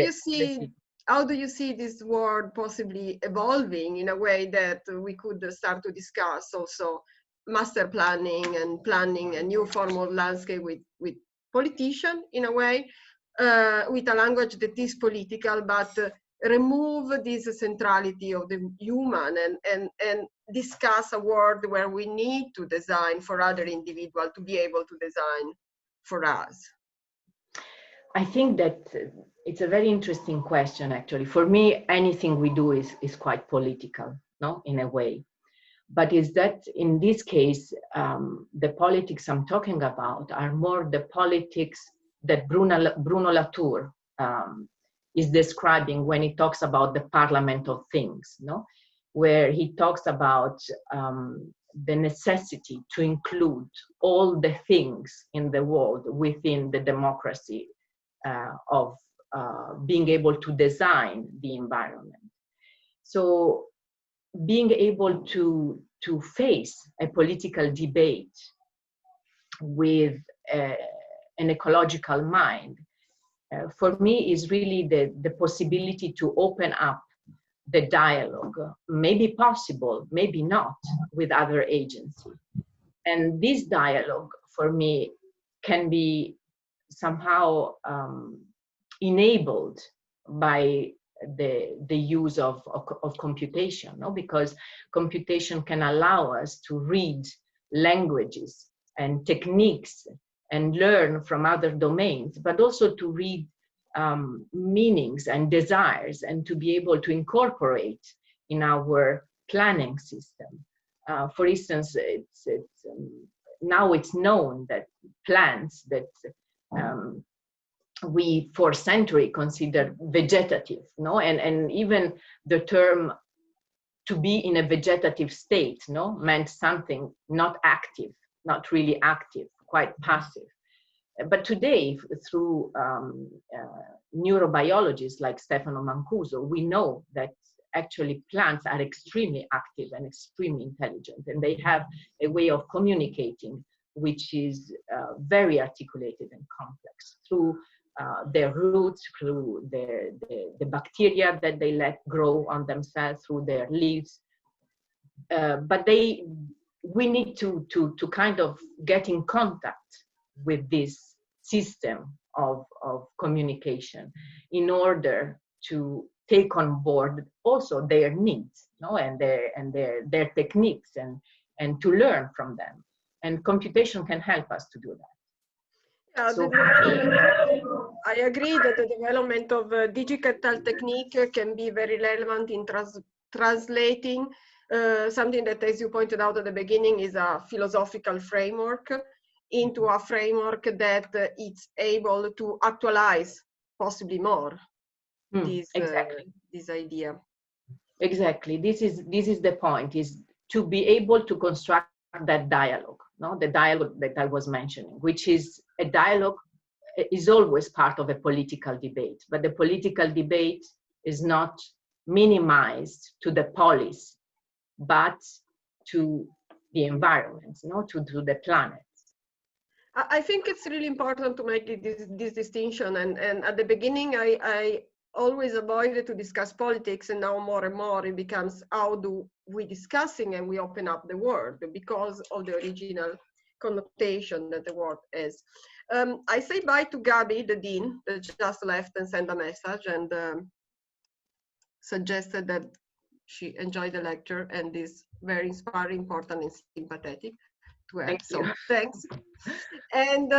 you see this word possibly evolving in a way that we could start to discuss also master planning and planning a new form of landscape with politician in a way, with a language that is political, but remove this centrality of the human and discuss a world where we need to design for other individuals to be able to design for us? I think that it's a very interesting question, actually. For me, anything we do is quite political, no, in a way. But is that in this case, the politics I'm talking about are more the politics that Bruno Latour is describing when he talks about the parliament of things, no? Where he talks about the necessity to include all the things in the world within the democracy of being able to design the environment. So being able to face a political debate with an ecological mind, for me is really the possibility to open up the dialogue, maybe possible, maybe not, with other agencies. And this dialogue, for me, can be somehow enabled by the use of computation, no? Because computation can allow us to read languages and techniques and learn from other domains, but also to read meanings and desires, and to be able to incorporate in our planning system. For instance, now it's known that plants that we for centuries considered vegetative, no? And even the term to be in a vegetative state, no, meant something not active, not really active, quite passive. But today, through neurobiologists like Stefano Mancuso, we know that actually plants are extremely active and extremely intelligent, and they have a way of communicating which is very articulated and complex through their roots, through the bacteria that they let grow on themselves, through their leaves. But we need to kind of get in contact with this system of communication in order to take on board also their needs, no? and their techniques, and to learn from them. And computation can help us to do that. So, I agree that the development of digital technique can be very relevant in translating something that, as you pointed out at the beginning, is a philosophical framework into a framework that it's able to actualize possibly more this idea. Exactly. This is the point, is to be able to construct that dialogue, no? The dialogue that I was mentioning, which is a dialogue is always part of a political debate, but the political debate is not minimized to the polis, but to the environment, no? to the planet. I think it's really important to make this distinction, and at the beginning I always avoided to discuss politics, and now more and more it becomes how do we discussing and we open up the word because of the original connotation that the word has. I say bye to Gabi, the dean, that just left and sent a message and suggested that she enjoyed the lecture and is very inspiring, important, and sympathetic to have. So thanks. And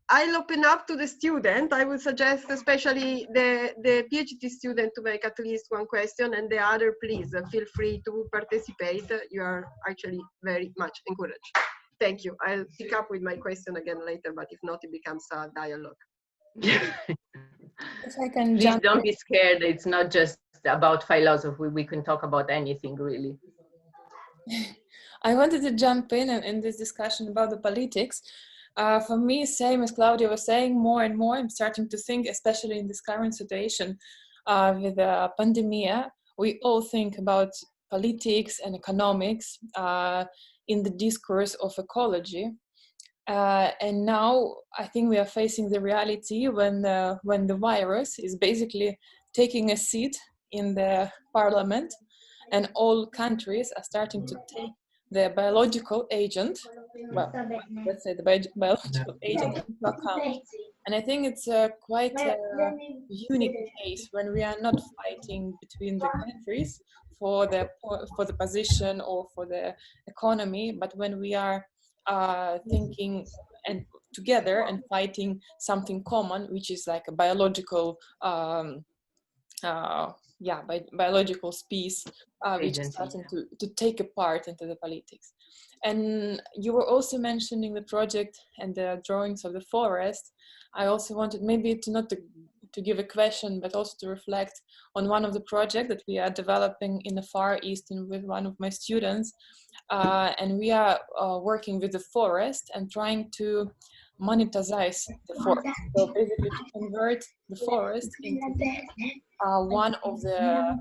I'll open up to the student. I would suggest especially the PhD student to make at least one question, and the other, please feel free to participate. You are actually very much encouraged. Thank you. I'll pick up with my question again later, but if not, it becomes a dialogue. If I can Please don't be scared. It's not just about philosophy. We can talk about anything, really. I wanted to jump in this discussion about the politics. For me, same as Claudia was saying, more and more I'm starting to think, especially in this current situation with the pandemic, we all think about politics and economics in the discourse of ecology. And now I think we are facing the reality when the virus is basically taking a seat in the parliament, and all countries are starting to take the biological agent, well, let's say the biological agent into account. And I think it's quite a unique case when we are not fighting between the countries for the position or for the economy, but when we are thinking and together and fighting something common, which is like a biological biological species, which is starting to take a part into the politics. And you were also mentioning the project and the drawings of the forest. I also wanted maybe to give a question, but also to reflect on one of the projects that we are developing in the Far East and with one of my students. And we are working with the forest and trying to monetize the forest. So basically to convert the forest into one of the,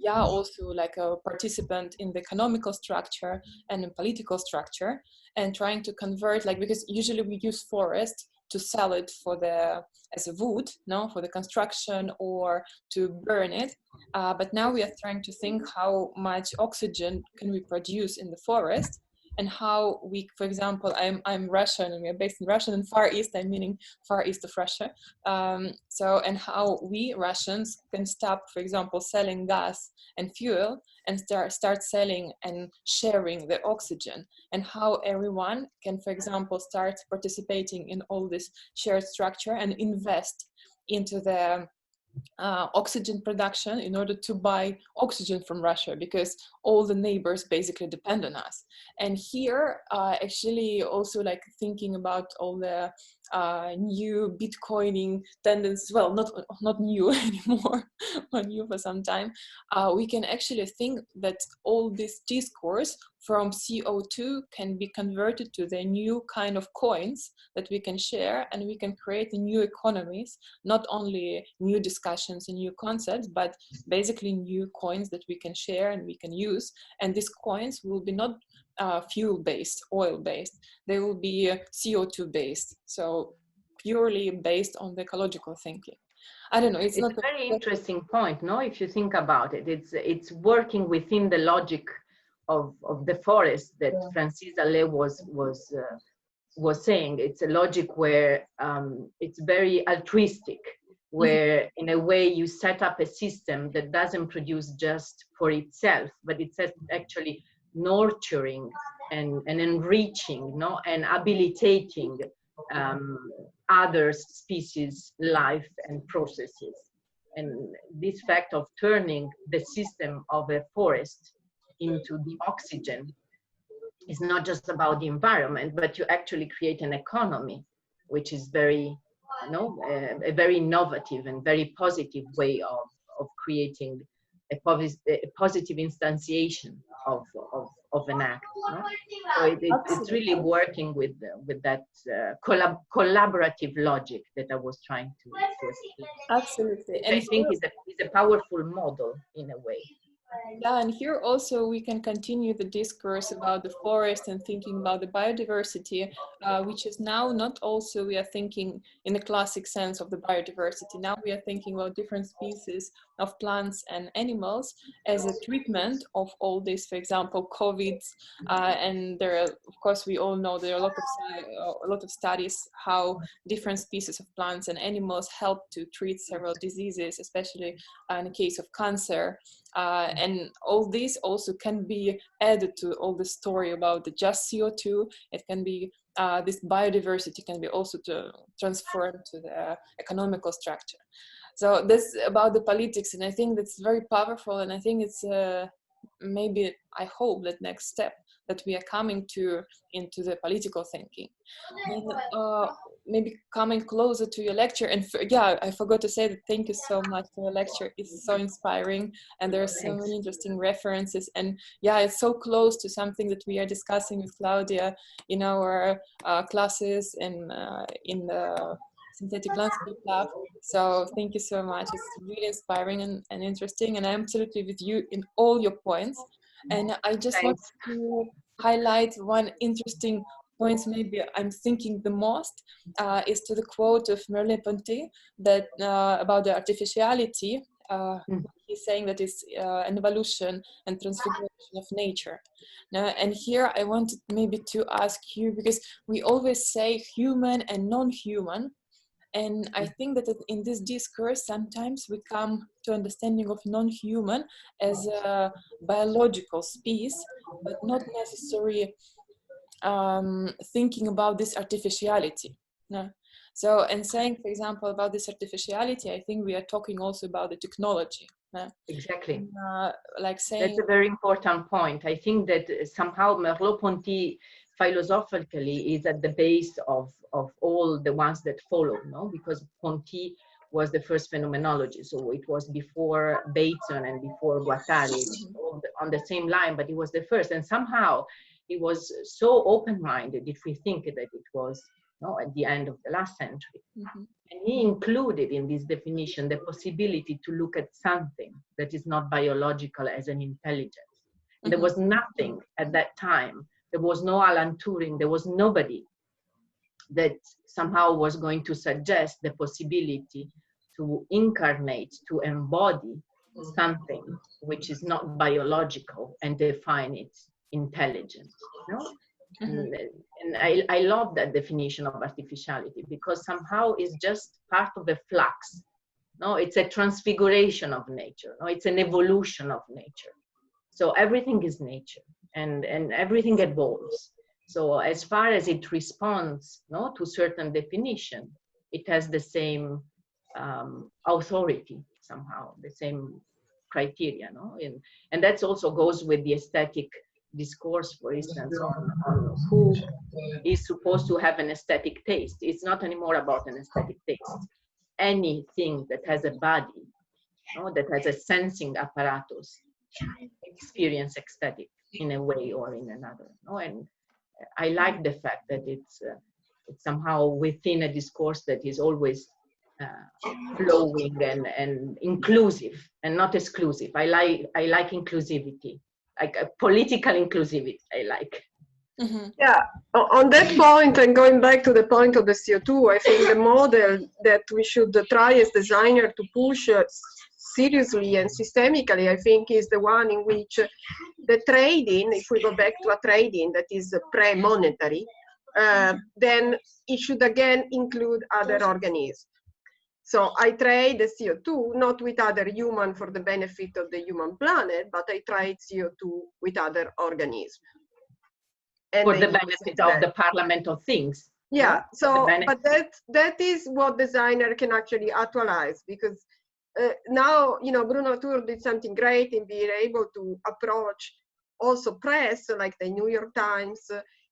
also like a participant in the economical structure and in political structure, and trying to convert, like, because usually we use forest to sell it as a wood, for the construction or to burn it. But now we are trying to think how much oxygen can we produce in the forest, and how we, for example, I'm Russian and we're based in Russia, and Far East, I'm meaning Far East of Russia. And how we Russians can stop, for example, selling gas and fuel and start selling and sharing the oxygen, and how everyone can, for example, start participating in all this shared structure and invest into the oxygen production in order to buy oxygen from Russia, because all the neighbors basically depend on us. And here actually also like thinking about all the new Bitcoining tendencies, well, not new anymore, but new for some time, we can actually think that all this discourse from CO2 can be converted to the new kind of coins that we can share, and we can create new economies, not only new discussions and new concepts, but basically new coins that we can share and we can use. And these coins will be not fuel-based, oil-based, they will be CO2-based, so purely based on the ecological thinking. I don't know, it's not a very interesting point, no? If you think about it, it's working within the logic of the forest that Francis Allais was saying. It's a logic where it's very altruistic, where in a way you set up a system that doesn't produce just for itself, but it's actually nurturing and enriching, no, and habilitating other species, life and processes. And this fact of turning the system of a forest into the oxygen is not just about the environment, but you actually create an economy, which is very, a very innovative and very positive way of creating a positive instantiation of an act. No? So it's really working with that collaborative logic that I was trying to explain. Absolutely. And I think is a powerful model in a way. Yeah, and here also we can continue the discourse about the forest and thinking about the biodiversity, which is now not also we are thinking in the classic sense of the biodiversity. Now we are thinking about different species of plants and animals as a treatment of all this, for example, COVID. And there are, of course, we all know there are a lot of studies how different species of plants and animals help to treat several diseases, especially in the case of cancer. And all this also can be added to all the story about the just CO2. It can be, this biodiversity can be also transferred to the economical structure. So this about the politics, and I think that's very powerful, and I think it's maybe, I hope that next step that we are coming to into the political thinking. And, maybe coming closer to your lecture, and yeah, I forgot to say that thank you so much for your lecture. It's so inspiring, and there are so many interesting references, and yeah, it's so close to something that we are discussing with Claudia in our classes and in the Synthetic Landscape Lab. So thank you so much. It's really inspiring and interesting, and I'm absolutely with you in all your points. And I just want to highlight one interesting points maybe I'm thinking the most is to the quote of Merleau-Ponty that about the artificiality. He's saying that it's an evolution and transfiguration of nature. And here I wanted maybe to ask you, because we always say human and non-human, and I think that in this discourse sometimes we come to understanding of non-human as a biological species, but not necessarily thinking about this artificiality. No? So, and saying, for example, about this artificiality, I think we are talking also about the technology. No? Exactly. Like saying, that's a very important point. I think that somehow Merleau-Ponty philosophically is at the base of all the ones that follow, no? Because Ponty was the first phenomenology, so it was before Bateson and before Guattari, on the same line, but it was the first, and somehow he was so open-minded, if we think that it was at the end of the last century. And he included in this definition the possibility to look at something that is not biological as an intelligence. And there was nothing at that time. There was no Alan Turing. There was nobody that somehow was going to suggest the possibility to incarnate, to embody something which is not biological and define it intelligence. And I love that definition of artificiality, because somehow it's just part of a flux. No, it's a transfiguration of nature. No, it's an evolution of nature. So everything is nature, and everything evolves. So as far as it responds, no, to certain definition, it has the same authority somehow, the same criteria, no? And that also goes with the aesthetic discourse, for instance, on who is supposed to have an aesthetic taste. It's not anymore about an aesthetic taste. Anything that has a body, no, that has a sensing apparatus, experience aesthetic in a way or in another. No? And I like the fact that it's somehow within a discourse that is always flowing and inclusive and not exclusive. I like inclusivity, like a political inclusivity. I like. Yeah, on that point, and going back to the point of the CO2, I think the model that we should try as designer to push seriously and systemically, I think, is the one in which the trading, if we go back to a trading that is pre-monetary, then it should again include other organisms. So I trade the CO2 not with other human for the benefit of the human planet, but I trade CO2 with other organisms. And for the benefit of the Parliament of Things. Yeah, no? so, but that is what designer can actually actualize, because now, you know, Bruno Latour did something great in being able to approach also press, like the New York Times,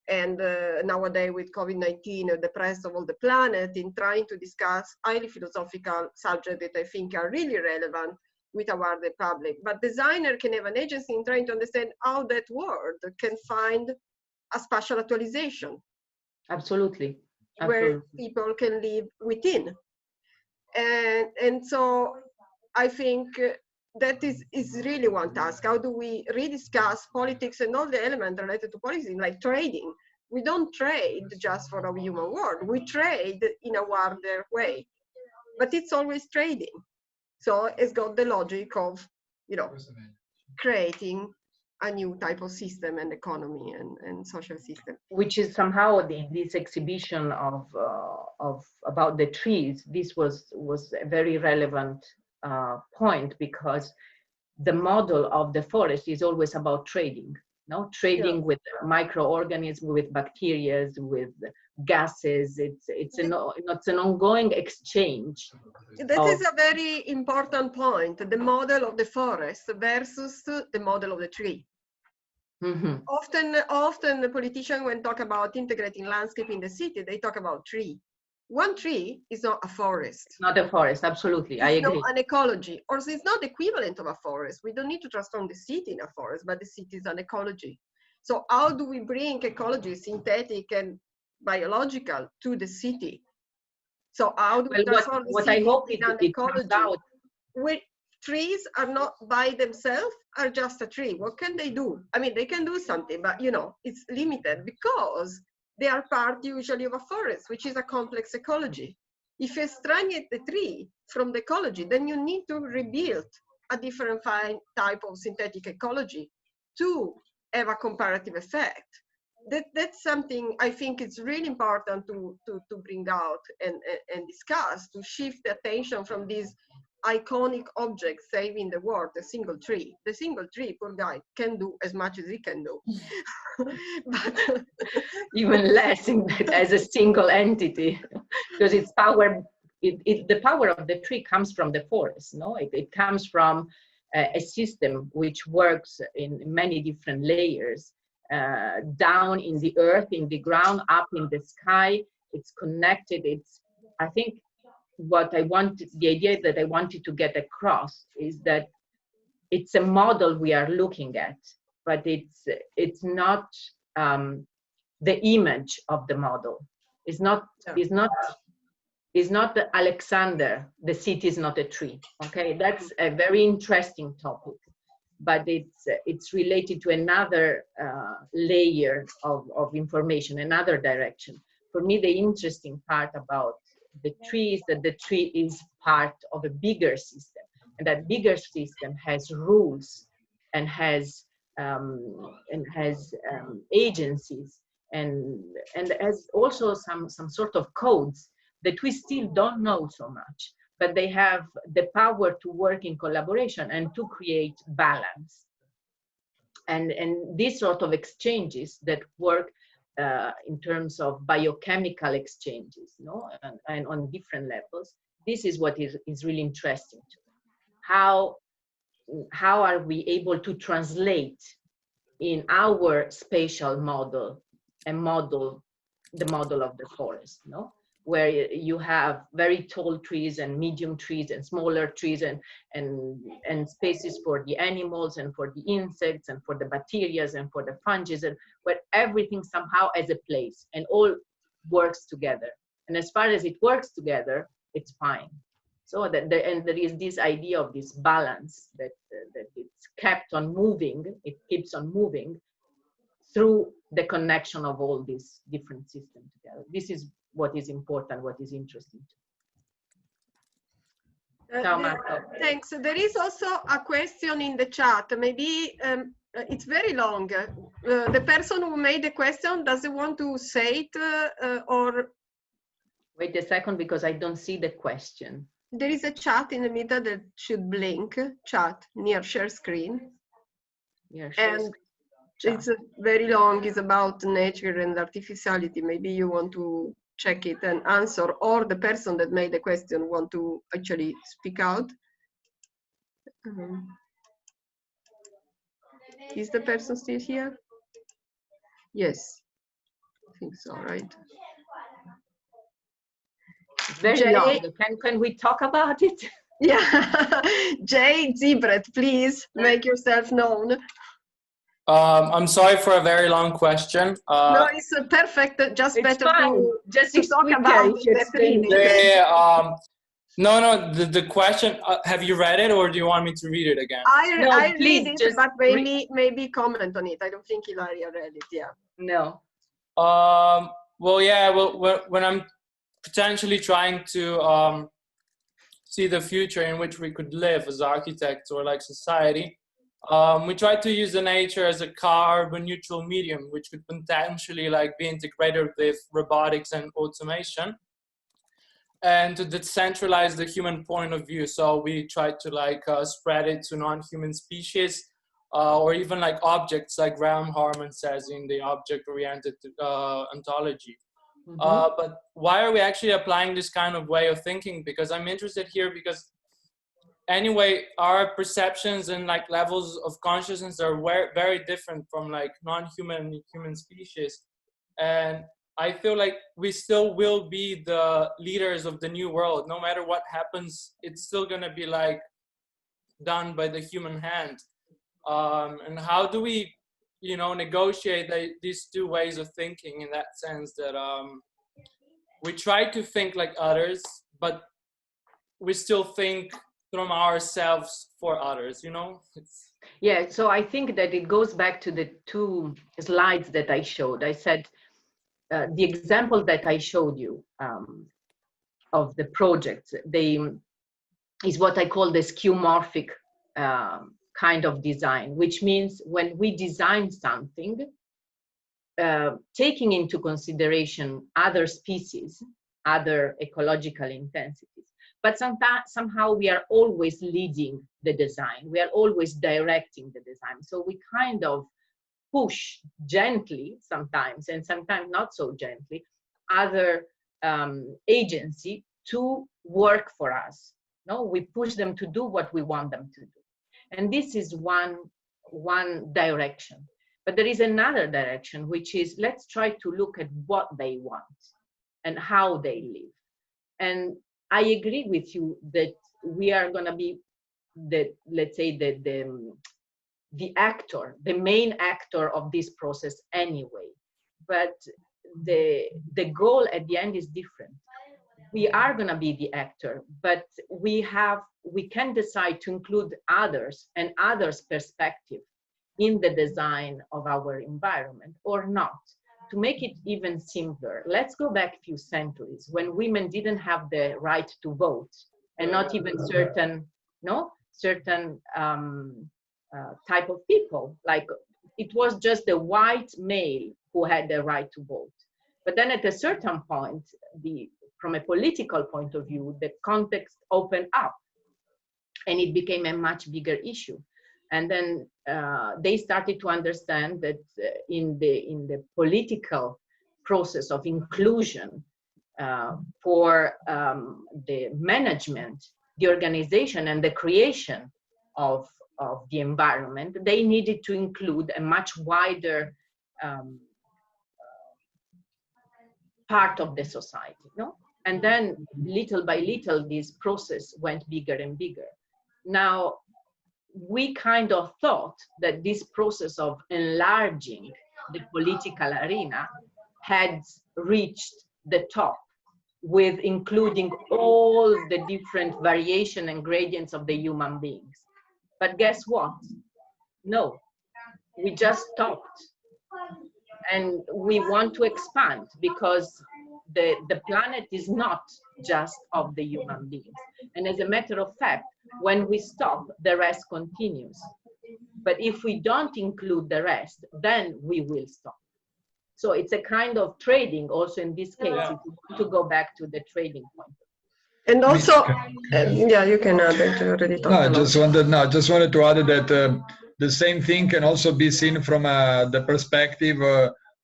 and nowadays with COVID-19, the press of all the planet, in trying to discuss highly philosophical subjects that I think are really relevant with our the public. But designer can have an agency in trying to understand how that world can find a spatial actualization. Absolutely. Where people can live within. And so I think that is really one task. How do we rediscuss politics and all the elements related to politics, like trading? We don't trade just for a human world. We trade in a wider way, but it's always trading. So it's got the logic of, you know, creating a new type of system and economy and social system. Which is somehow this exhibition of about the trees. This was a very relevant point, because the model of the forest is always about trading. No, trading with microorganisms, with bacteria, with gases. It's an ongoing exchange. That is a very important point, the model of the forest versus the model of the tree. Mm-hmm. Often the politicians, when talk about integrating landscape in the city, they talk about tree. One tree is not a forest. It's not a forest, absolutely, I agree. It's not an ecology, or it's not the equivalent of a forest. We don't need to transform the city in a forest, but the city is an ecology. So how do we bring ecology, synthetic and biological, to the city? So how do we transform the city in an ecology? Where trees are not by themselves, are just a tree. What can they do? I mean, they can do something, but you know, it's limited because they are part usually of a forest, which is a complex ecology. If you extract the tree from the ecology, then you need to rebuild a different type of synthetic ecology to have a comparative effect. That's something I think it's really important to bring out and discuss, to shift the attention from these iconic objects saving the world, the single tree. The single tree, poor guy, can do as much as he can do. But even less as a single entity, because its power, the power of the tree comes from the forest. No, it comes from a system which works in many different layers, down in the earth, in the ground, up in the sky. It's connected. It's, I think, what I wanted, the idea that I wanted to get across is that it's a model we are looking at, but it's not the image of the model. It's not Alexander, the city is not a tree. Okay, that's a very interesting topic, but it's related to another layer of information, another direction. For me, the interesting part about the tree is that the tree is part of a bigger system, and that bigger system has rules and has agencies, and has also some sort of codes that we still don't know so much, but they have the power to work in collaboration and to create balance. And these sort of exchanges that work in terms of biochemical exchanges, no, and on different levels, this is what is really interesting to me. How are we able to translate in our spatial model and model the model of the forest, no? Where you have very tall trees and medium trees and smaller trees and spaces for the animals and for the insects and for the bacteria and for the fungi, and where everything somehow has a place and all works together. And as far as it works together, it's fine. So that and there is this idea of this balance that it's kept on moving, it keeps on moving through the connection of all these different systems together. This is what is important, what is interesting. Thanks. There is also a question in the chat. Maybe it's very long. The person who made the question, does it want to say it or? Wait a second, because I don't see the question. There is a chat in the middle that should blink, chat near share screen. Yeah, share screen. It's very long, it's about nature and artificiality. Maybe you want to check it and answer, or the person that made the question want to actually speak out. Is the person still here? Yes, I think so, right? Very long. Can we talk about it? Yeah, Jay Zibret, please make yourself known. I'm sorry for a very long question. No, it's perfect. Just it's better fine. to talk about the No, the question, have you read it or do you want me to read it again? I read it, but maybe comment on it. I don't think Ilaria read it, yeah. No. Well, yeah, well, when I'm potentially trying to see the future in which we could live as architects or like society, we try to use the nature as a carbon neutral medium, which could potentially like be integrated with robotics and automation, and to decentralize the human point of view. So we try to like spread it to non-human species, or even like objects, like Graham Harman says in the object-oriented ontology. But why are we actually applying this kind of way of thinking? Because I'm interested here because anyway, our perceptions and like levels of consciousness are very different from like non-human and human species. And I feel like we still will be the leaders of the new world. No matter what happens, it's still gonna be like done by the human hand. And how do we, you know, negotiate these two ways of thinking in that sense that we try to think like others, but we still think from ourselves for others, you know? Yeah, so I think that it goes back to the two slides that I showed. I said the example that I showed you of the projects, is what I call the skeuomorphic kind of design, which means when we design something, taking into consideration other species, other ecological intensities, but somehow we are always leading the design. We are always directing the design. So we kind of push gently sometimes, and sometimes not so gently, other agency to work for us. No, we push them to do what we want them to do. And this is one direction. But there is another direction, which is let's try to look at what they want and how they live. And I agree with you that we are going to be let's say the actor, the main actor of this process anyway. But the goal at the end is different. We are going to be the actor, but we can decide to include others and others' perspective in the design of our environment or not. To make it even simpler, let's go back a few centuries when women didn't have the right to vote, and not even certain type of people. Like it was just the white male who had the right to vote. But then at a certain point, from a political point of view, the context opened up and it became a much bigger issue. And then they started to understand that in the political process of inclusion for the management, the organization, and the creation of the environment, they needed to include a much wider part of the society, no? And then little by little, this process went bigger and bigger. Now, we kind of thought that this process of enlarging the political arena had reached the top with including all the different variation and gradients of the human beings. But guess what? No, we just stopped. And we want to expand because the planet is not just of the human beings. And as a matter of fact, when we stop, the rest continues. But if we don't include the rest, then we will stop. So it's a kind of trading also in this case, if you want to go back to the trading point. And also, yeah, you can add it. You already talked I just wanted to add that the same thing can also be seen from the perspective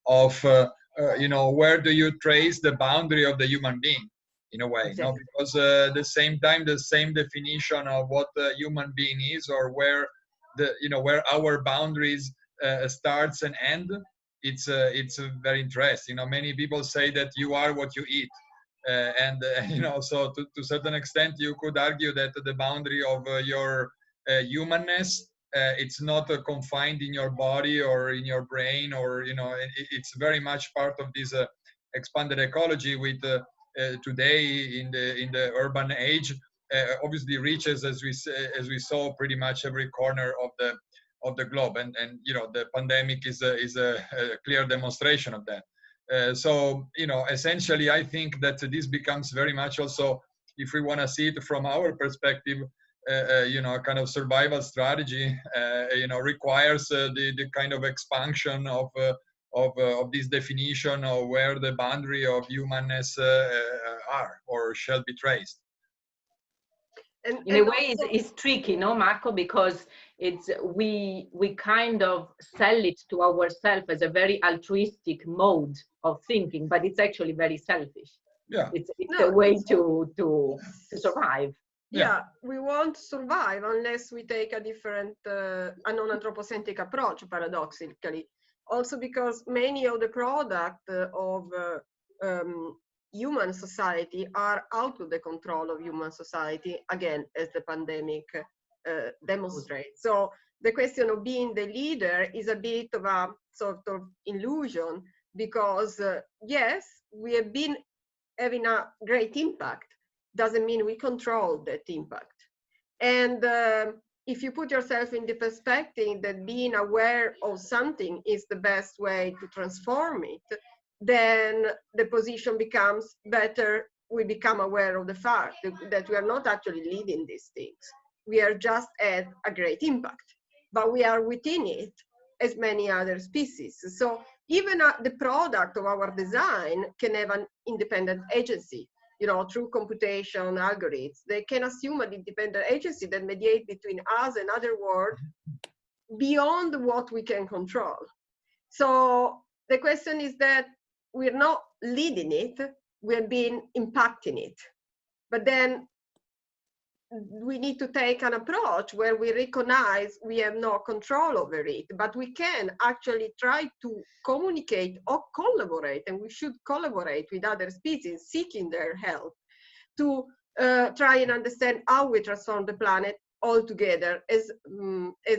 of where do you trace the boundary of the human being in a way, exactly. Because the same time the same definition of what a human being is, or where where our boundaries starts and end, it's very interesting. Many people say that you are what you eat. So to a certain extent, you could argue that the boundary of your humanness, it's not confined in your body or in your brain, or it's very much part of this expanded ecology. With today in the urban age, obviously reaches, as we saw, pretty much every corner of the globe, and the pandemic is a clear demonstration of that. So essentially, I think that this becomes very much also, if we want to see it from our perspective, a kind of survival strategy. Requires the kind of expansion of this definition of where the boundary of humanness are or shall be traced. In a way, it's tricky, no, Marco, because we kind of sell it to ourselves as a very altruistic mode of thinking, but it's actually very selfish. Yeah, it's a way to survive. Yeah, we won't survive unless we take a different, a non-anthropocentric approach, paradoxically. Also because many of the products of human society are out of the control of human society, again, as the pandemic demonstrates. So the question of being the leader is a bit of a sort of illusion, because yes, we have been having a great impact, doesn't mean we control that impact. And if you put yourself in the perspective that being aware of something is the best way to transform it, then the position becomes better. We become aware of the fact that we are not actually leading these things. We are just at a great impact, but we are within it as many other species. So even the product of our design can have an independent agency. Through computation algorithms, they can assume an independent agency that mediates between us and other world beyond what we can control. So the question is that we're not leading it, we've been impacting it. But then we need to take an approach where we recognize we have no control over it, but we can actually try to communicate or collaborate, and we should collaborate with other species seeking their help to try and understand how we transform the planet all together, as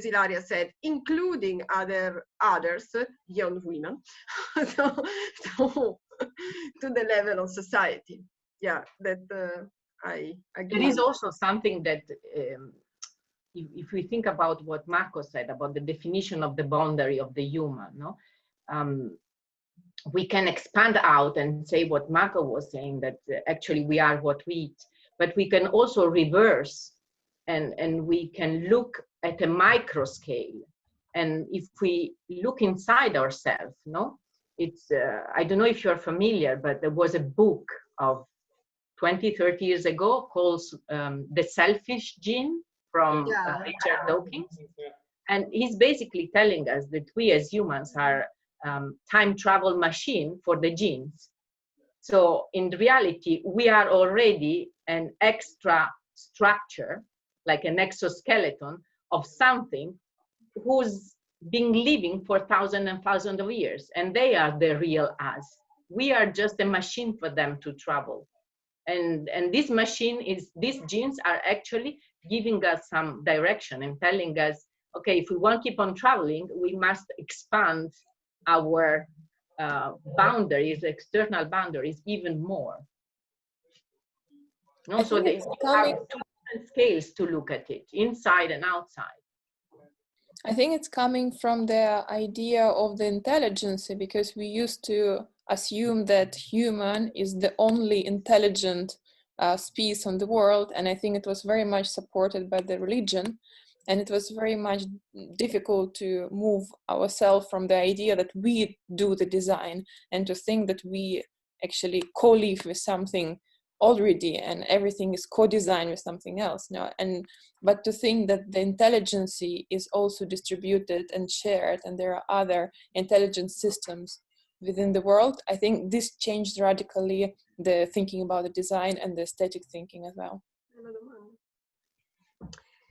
Ilaria said, including others beyond women, to the level of society. Yeah, that I agree. There is also something that, if we think about what Marco said about the definition of the boundary of the human, no? We can expand out and say what Marco was saying, that actually we are what we eat, but we can also reverse and we can look at a micro scale. And if we look inside ourselves, no? It's, I don't know if you're familiar, but there was a book of 20, 30 years ago called The Selfish Gene from Richard Dawkins. And he's basically telling us that we as humans are time travel machine for the genes. So in reality, we are already an extra structure, like an exoskeleton of something who's been living for thousands and thousands of years, and they are the real us. We are just a machine for them to travel. And this machine is, these genes are actually giving us some direction and telling us, okay, if we want to keep on traveling, we must expand our boundaries, external boundaries, even more. No, so they have two different scales to look at it, inside and outside. I think it's coming from the idea of the intelligence, because we used to assume that human is the only intelligent species on the world, and I think it was very much supported by the religion, and it was very much difficult to move ourselves from the idea that we do the design and to think that we actually co-live with something already and everything is co-designed with something else. No? But to think that the intelligence is also distributed and shared, and there are other intelligent systems within the world, I think this changed radically the thinking about the design and the aesthetic thinking as well.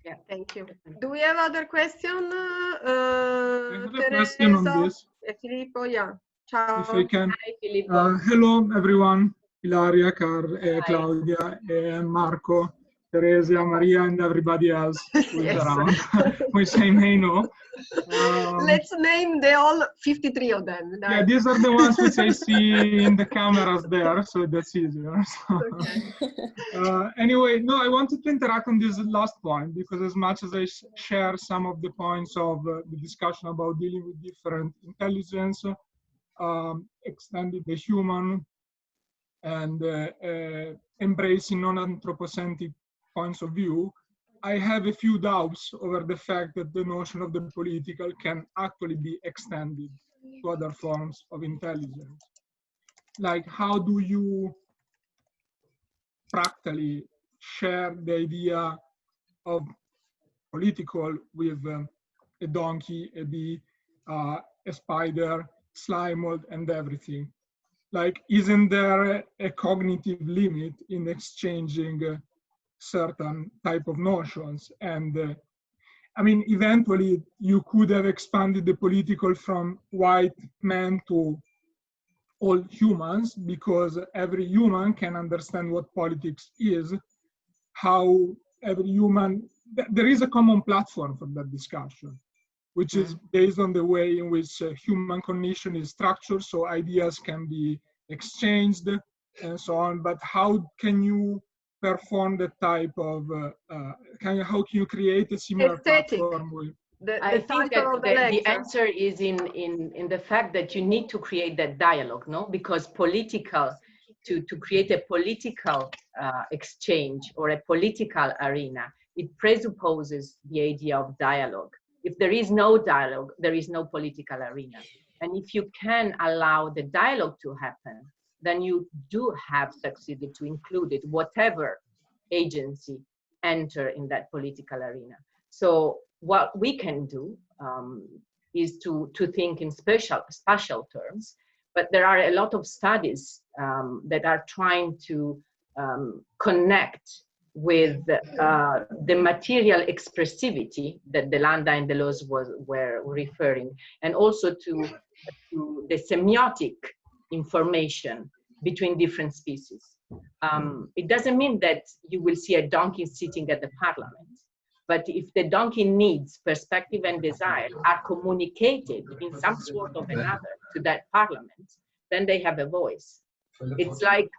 Yeah, thank you. Do we have other questions? I have a question on this. Filippo, yeah. Ciao. If I can. Hi, Filippo. Hello, everyone. Ilaria, Claudia, Marco, Teresia, Maria, and everybody else who is around, which I may know. Let's name all 53 of them. Yeah, these are the ones which I see in the cameras there, so that's easier. So. Okay. Anyway, no, I wanted to interact on this last point, because as much as I share some of the points of the discussion about dealing with different intelligence, extending the human, and embracing non-anthropocentric points of view, I have a few doubts over the fact that the notion of the political can actually be extended to other forms of intelligence. Like, how do you practically share the idea of political with a donkey, a bee, a spider, slime mold, and everything? Like, isn't there a cognitive limit in exchanging certain type of notions? And I mean, eventually you could have expanded the political from white men to all humans, because every human can understand what politics is, how every human, there is a common platform for that discussion, which is based on the way in which human cognition is structured, so ideas can be exchanged and so on. But how can you perform the type of, how can you create a similar platform with? I think that the answer is in the fact that you need to create that dialogue, no? Because to create a political exchange or a political arena, it presupposes the idea of dialogue. If there is no dialogue, there is no political arena. And if you can allow the dialogue to happen, then you do have succeeded to include it, whatever agency enter in that political arena. So what we can do is to think in spatial terms, but there are a lot of studies that are trying to connect with the material expressivity that Delanda and Deleuze were referring, and also to the semiotic information between different species. It doesn't mean that you will see a donkey sitting at the parliament, but if the donkey needs, perspective, and desire are communicated in some sort of another to that parliament, then they have a voice. It's like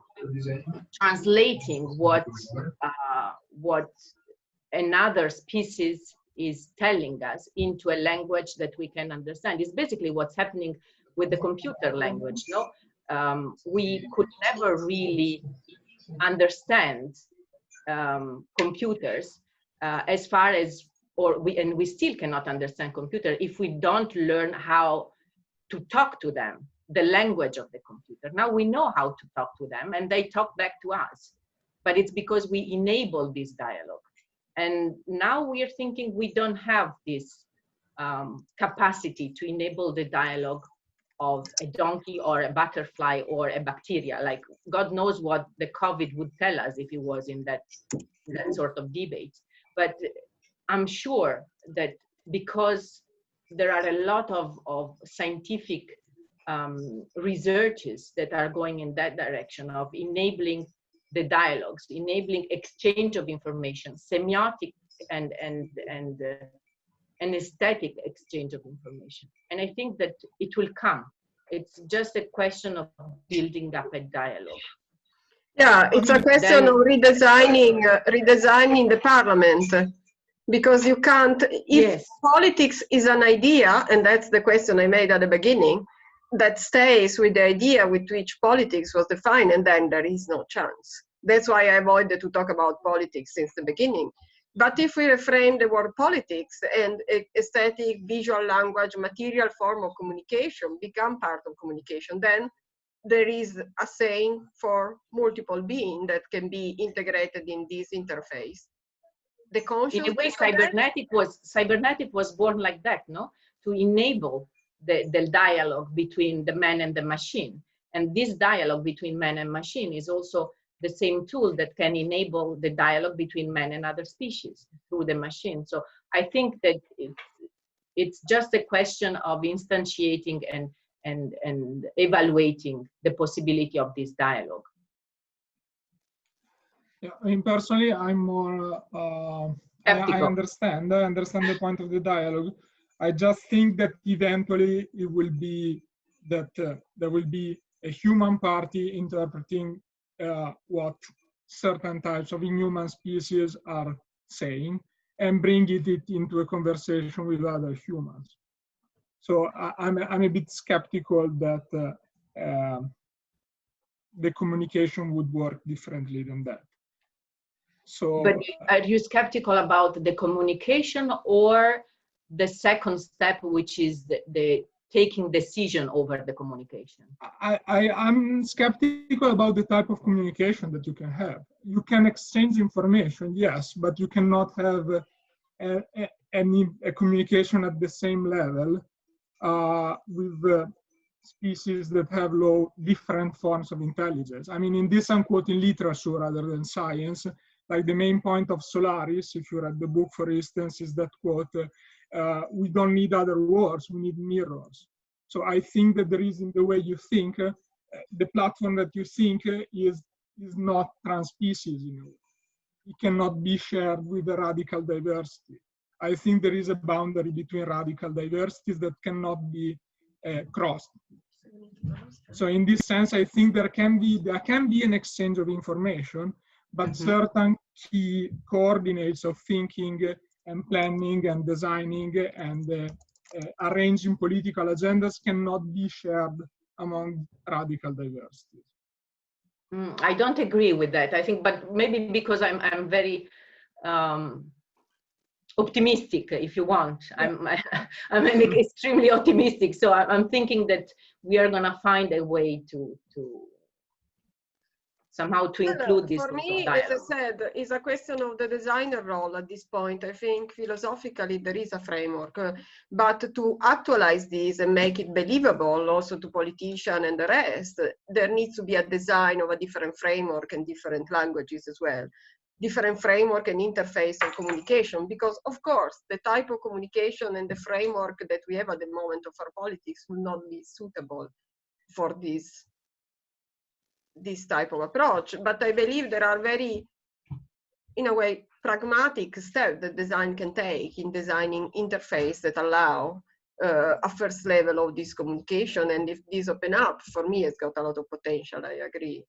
translating what another species is telling us into a language that we can understand. It's basically what's happening with the computer language. No, we could never really understand computers as far as, we still cannot understand computer if we don't learn how to talk to them the language of the computer. Now we know how to talk to them, and they talk back to us. But it's because we enable this dialogue. And now we are thinking we don't have this capacity to enable the dialogue of a donkey or a butterfly or a bacteria. Like, God knows what the COVID would tell us if it was in that sort of debate. But I'm sure that because there are a lot of scientific researches that are going in that direction of enabling the dialogues, enabling exchange of information, semiotic and an aesthetic exchange of information. And I think that it will come. It's just a question of building up a dialogue. Yeah, it's a question of redesigning the parliament, because you can't, if politics is an idea, and that's the question I made at the beginning, that stays with the idea with which politics was defined, and then there is no chance. That's why I avoided to talk about politics since the beginning. But if we reframe the word politics and aesthetic, visual language, material form of communication become part of communication, then there is a saying for multiple being that can be integrated in this interface. The conscious. In a way, cybernetic was born like that, no? To enable the dialogue between the man and the machine. And this dialogue between man and machine is also the same tool that can enable the dialogue between man and other species through the machine. So I think that it's just a question of instantiating and evaluating the possibility of this dialogue. Yeah, I mean, personally, I'm more, I understand the point of the dialogue. I just think that eventually it will be that there will be a human party interpreting what certain types of inhuman species are saying and bringing it into a conversation with other humans. So I'm a bit skeptical that the communication would work differently than that. So, but are you skeptical about the communication or the second step, which is the taking decision over the communication? I'm skeptical about the type of communication that you can have. You can exchange information, yes, but you cannot have a communication at the same level with species that have different forms of intelligence. I mean, in this I'm quoting literature rather than science. Like the main point of Solaris, if you read the book, for instance, is that quote, we don't need other words, we need mirrors. So I think that there is in the way you think, the platform that you think is not trans-species in a way. It cannot be shared with a radical diversity. I think there is a boundary between radical diversities that cannot be crossed. So in this sense, I think there can be an exchange of information, but certain key coordinates of thinking and planning and designing and arranging political agendas cannot be shared among radical diversities. I don't agree with that. I think, but maybe because I'm very optimistic, if you want. Yeah. I'm extremely optimistic. So I'm thinking that we are gonna find a way to somehow to include this. For me, as I said, it's a question of the designer role at this point. I think philosophically there is a framework, but to actualize this and make it believable also to politicians and the rest, there needs to be a design of a different framework and different languages as well. Different framework and interface of communication, because of course the type of communication and the framework that we have at the moment of our politics will not be suitable for this type of approach. But I believe there are very, in a way, pragmatic steps that design can take in designing interface that allow a first level of this communication. And if this open up, for me, it's got a lot of potential. I agree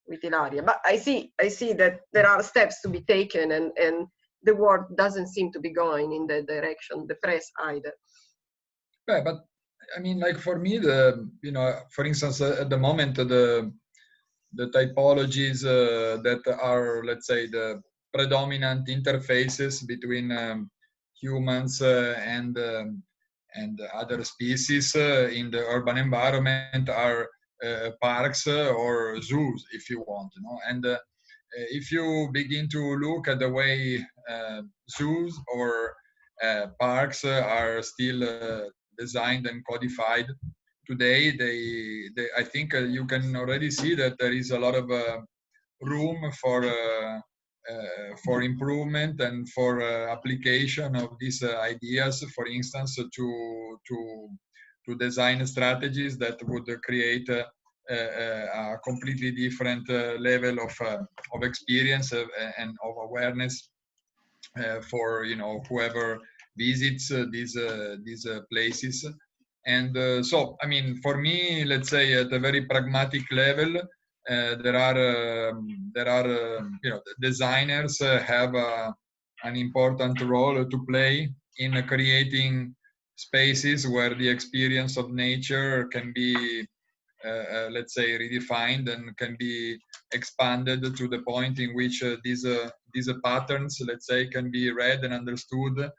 with Ilaria. But I see that there are steps to be taken, and the world doesn't seem to be going in that direction, the press either. Yeah, but I mean, like for me, for instance, at the moment, the typologies that are, let's say, the predominant interfaces between humans and other species in the urban environment are parks or zoos, if you want, you know. And if you begin to look at the way zoos or parks are still designed and codified today, I think you can already see that there is a lot of room for improvement and for application of these ideas, for instance, to design strategies that would create a completely different level of experience and of awareness for, you know, whoever visits these places. And so, I mean, for me, let's say at a very pragmatic level, there are you know, designers have an important role to play in creating spaces where the experience of nature can be let's say redefined and can be expanded to the point in which these patterns, let's say, can be read and understood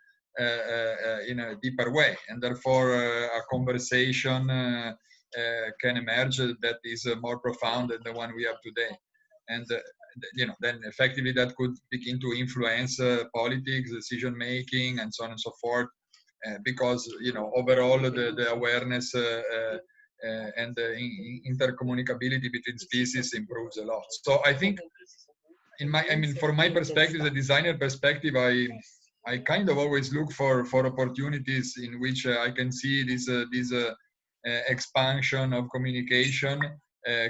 in a deeper way, and therefore a conversation can emerge that is more profound than the one we have today. And you know, then effectively that could begin to influence politics, decision making, and so on and so forth, because, you know, overall the awareness and the intercommunicability between species improves a lot. So I think, from my perspective, the designer perspective, I kind of always look for opportunities in which I can see this expansion of communication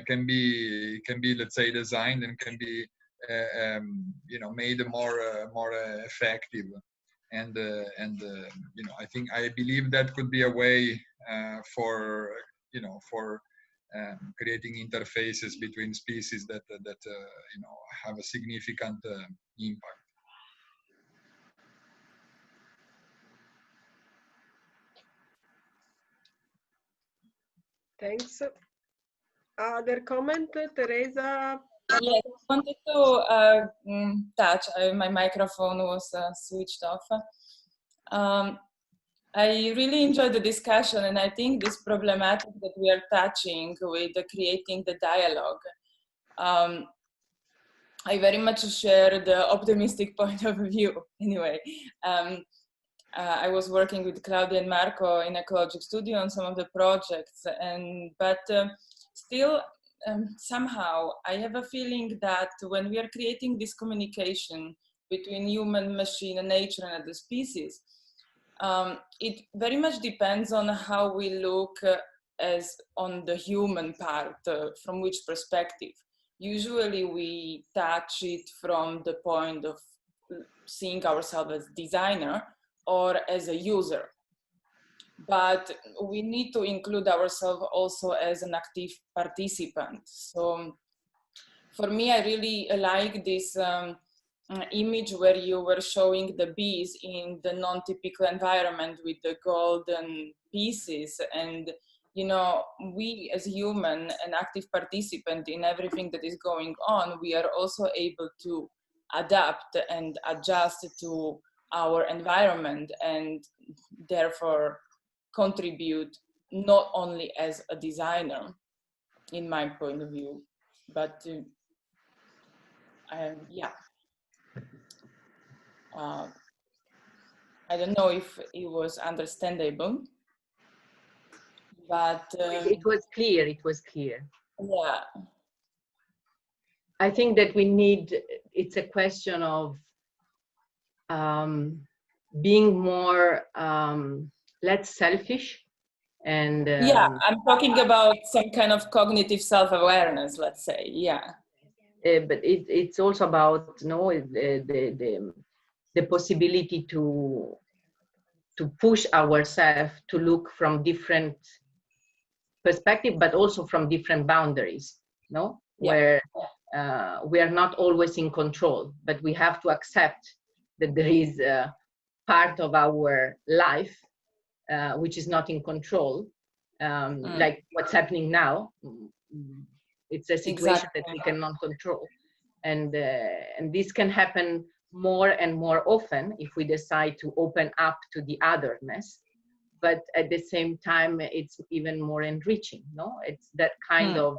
can be, let's say, designed and can be you know, made more effective. And you know, I believe that could be a way for, you know, for creating interfaces between species that you know, have a significant impact. Thanks. Other comment, Teresa? Yes, I wanted to touch. My microphone was switched off. I really enjoyed the discussion, and I think this problematic that we are touching with creating the dialogue, I very much share the optimistic point of view. Anyway, I was working with Claudia and Marco in Ecological Studio on some of the projects, but still, somehow I have a feeling that when we are creating this communication between human, machine, and nature and other species, it very much depends on how we look as on the human part, from which perspective. Usually we touch it from the point of seeing ourselves as designer or as a user. But we need to include ourselves also as an active participant. So for me, I really like this image where you were showing the bees in the non-typical environment with the golden pieces. And, you know, we as human and active participant in everything that is going on, we are also able to adapt and adjust to our environment, and therefore contribute not only as a designer, in my point of view, but yeah. I don't know if it was understandable, but it was clear. It was clear. Yeah. I think that we need. It's a question of being more less selfish, and yeah, I'm talking about some kind of cognitive self-awareness, let's say. Yeah. But it's also about, you know, the possibility to push ourselves to look from different perspective, but also from different boundaries, no? Yeah. Where we are not always in control, but we have to accept that there is a part of our life which is not in control, like what's happening now. It's a situation that we cannot control, and this can happen more and more often if we decide to open up to the otherness, but at the same time, it's even more enriching, no? It's that kind of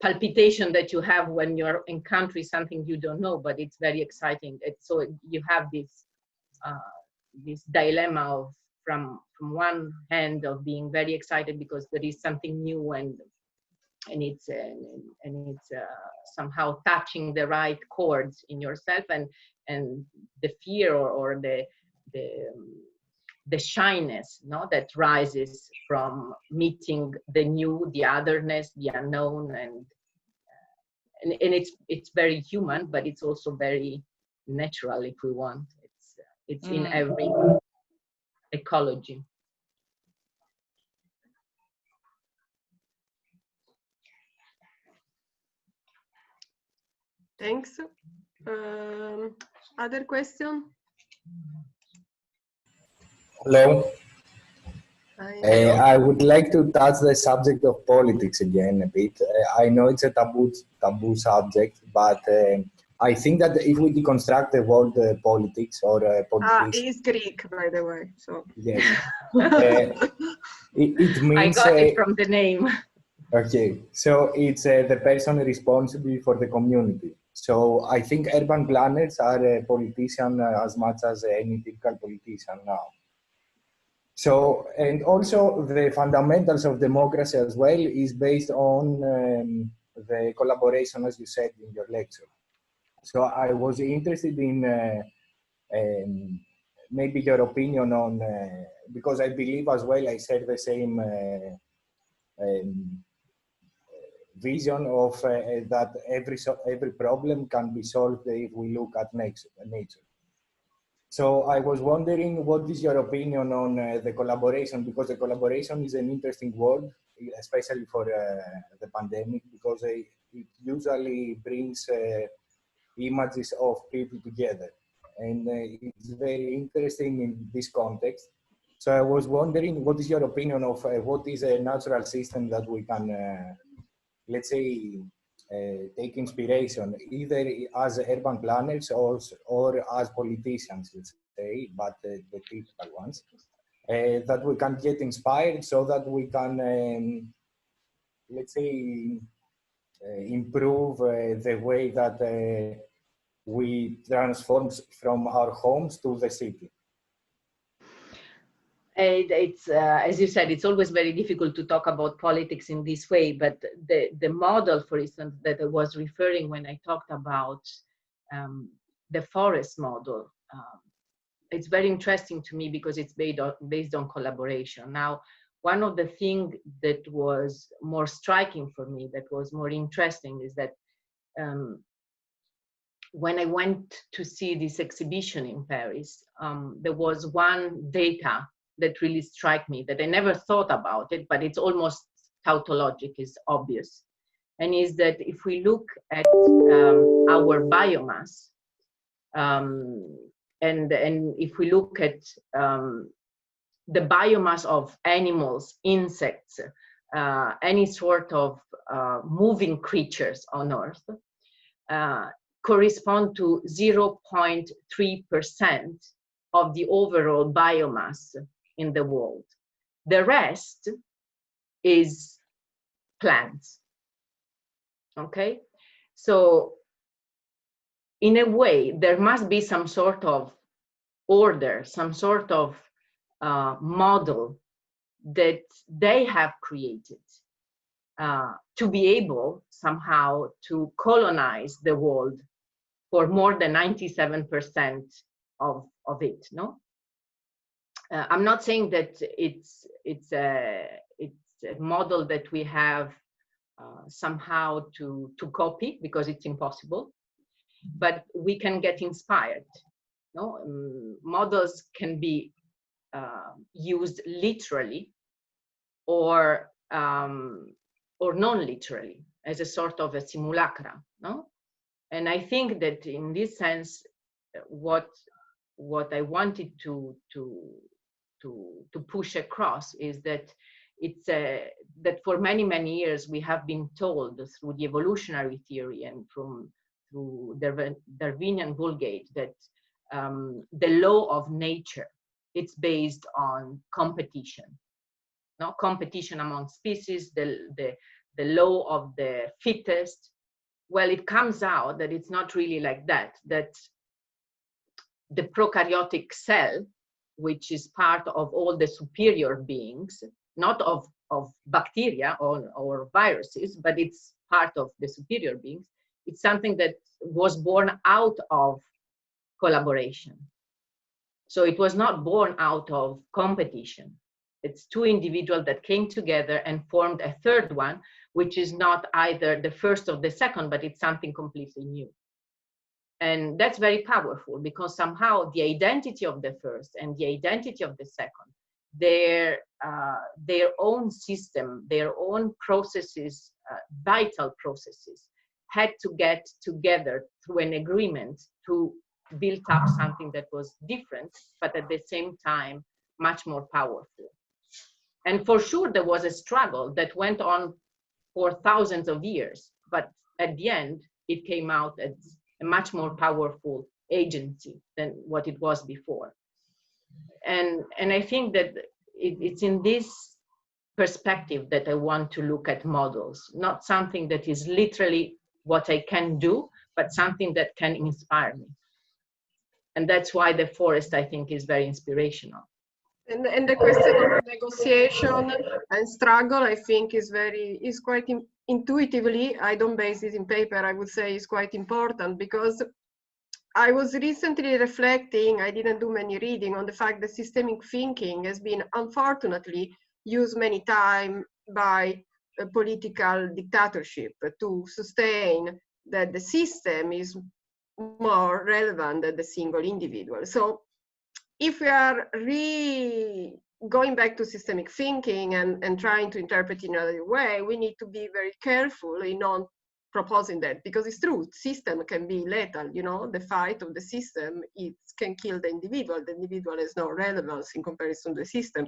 palpitation that you have when you're encountering something you don't know, but it's very exciting. So you have this dilemma of from one hand of being very excited because there is something new and it's somehow touching the right chords in yourself, and the fear or the shyness, no, that rises from meeting the new, the otherness, the unknown, and it's very human, but it's also very natural if we want. It's in every ecology. Thanks. Other question? Hello. I would like to touch the subject of politics again a bit. I know it's a taboo subject, but I think that if we deconstruct the word politics or politics, It's Greek, by the way. So yes, it means. I got it from the name. Okay, so it's the person responsible for the community. So I think urban planners are a politician as much as any typical politician now. So, and also the fundamentals of democracy as well is based on the collaboration, as you said in your lecture. So I was interested in maybe your opinion on, because I believe as well I share the same vision of that every problem can be solved if we look at nature. So I was wondering, what is your opinion on the collaboration? Because the collaboration is an interesting word, especially for the pandemic, because it usually brings images of people together. And it's very interesting in this context. So I was wondering, what is your opinion of what is a natural system that we can, let's say, take inspiration either as urban planners or as politicians, let's say, but the typical ones, that we can get inspired so that we can, let's say, improve the way that we transform from our homes to the city. It's as you said, it's always very difficult to talk about politics in this way, but the model, for instance, that I was referring when I talked about the forest model, it's very interesting to me because it's based on collaboration. Now, one of the things that was more striking for me, that was more interesting, is that when I went to see this exhibition in Paris, there was one data that really struck me that I never thought about it, but it's almost tautologic, is obvious. And is that if we look at our biomass, and if we look at the biomass of animals, insects, any sort of moving creatures on Earth, correspond to 0.3% of the overall biomass in the world. The rest is plants. Okay, so in a way, there must be some sort of order, some sort of model that they have created to be able somehow to colonize the world for more than 97% of it, no? I'm not saying that it's a model that we have somehow to copy, because it's impossible, but we can get inspired. No, models can be used literally or non-literally as a sort of a simulacra. No, and I think that in this sense, what I wanted to push across is that it's that for many years we have been told through the evolutionary theory and through Darwinian Vulgate that the law of nature it's based on competition. No competition among species, the law of the fittest. Well, it comes out that it's not really like that, that the prokaryotic cell, which is part of all the superior beings, not of bacteria or viruses, but it's part of the superior beings. It's something that was born out of collaboration. So it was not born out of competition. It's two individuals that came together and formed a third one, which is not either the first or the second, but it's something completely new. And that's very powerful, because somehow the identity of the first and the identity of the second, their own system, their own processes, vital processes, had to get together through an agreement to build up something that was different, but at the same time, much more powerful. And for sure, there was a struggle that went on for thousands of years, but at the end, it came out as a much more powerful agency than what it was before. And I think that it's in this perspective that I want to look at models, not something that is literally what I can do, but something that can inspire me. And that's why the forest, I think, is very inspirational. And the question of negotiation and struggle, I think, is quite intuitively, I don't base it in paper, I would say is quite important, because I was recently reflecting, I didn't do many reading, on the fact that systemic thinking has been unfortunately used many times by a political dictatorship to sustain that the system is more relevant than the single individual. So if we are going back to systemic thinking and trying to interpret in another way, we need to be very careful in not proposing that, because it's true, system can be lethal, you know, the fight of the system, it can kill the individual has no relevance in comparison to the system.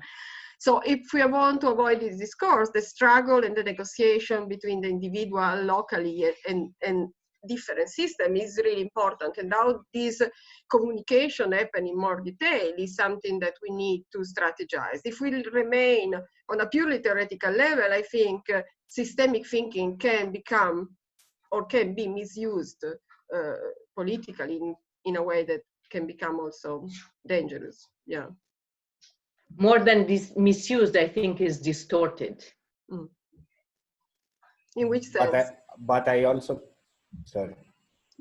So if we want to avoid this discourse, the struggle and the negotiation between the individual locally and different system is really important. And how this communication happen in more detail is something that we need to strategize. If we remain on a purely theoretical level, I think systemic thinking can become or can be misused politically in a way that can become also dangerous. Yeah. More than this misused, I think, is distorted. Mm. In which sense? But I also, sorry.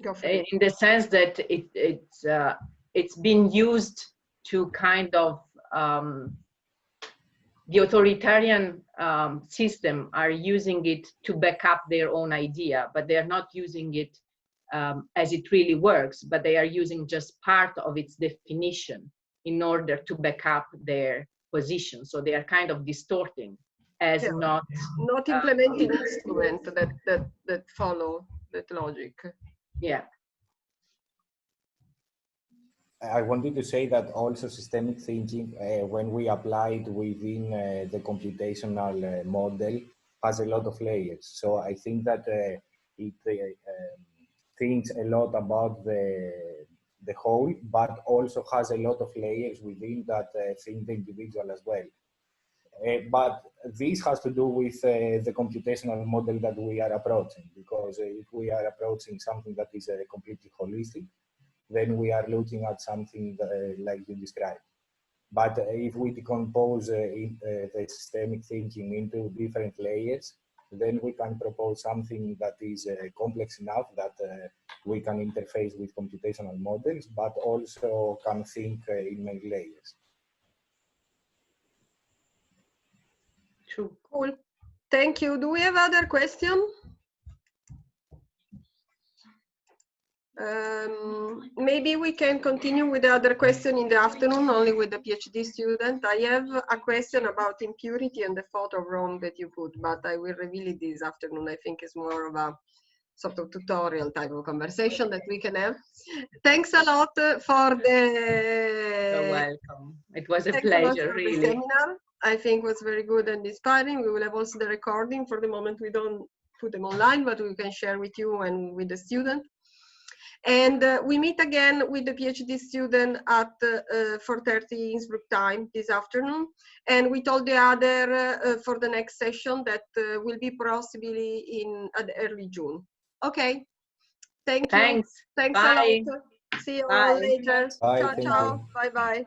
Go for it. In the sense that it's been used to kind of the authoritarian system are using it to back up their own idea, but they are not using it as it really works, but they are using just part of its definition in order to back up their position. So they are kind of distorting as not implementing instruments that follow that logic. Yeah. I wanted to say that also systemic thinking, when we apply it within the computational model, has a lot of layers. So I think that it thinks a lot about the whole, but also has a lot of layers within that think the individual as well. But this has to do with the computational model that we are approaching, because if we are approaching something that is completely holistic, then we are looking at something like you described. But if we decompose the systemic thinking into different layers, then we can propose something that is complex enough that we can interface with computational models, but also can think in many layers. True. Cool. Thank you. Do we have other questions? Maybe we can continue with the other question in the afternoon, only with the PhD student. I have a question about impurity and the photo of Rome that you put, but I will reveal it this afternoon. I think it's more of a sort of tutorial type of conversation that we can have. Thanks a lot for the... You're welcome. It was a pleasure, really. The seminar. I think was very good and inspiring. We will have also the recording. For the moment, we don't put them online, but we can share with you and with the student. And we meet again with the PhD student at 4:30 Innsbruck time this afternoon. And we told the other for the next session that will be possibly in early June. Okay, thank you. Thanks. Thanks Bye. a lot. See you all Bye. later. Bye, Ciao, thank ciao. you. Bye-bye.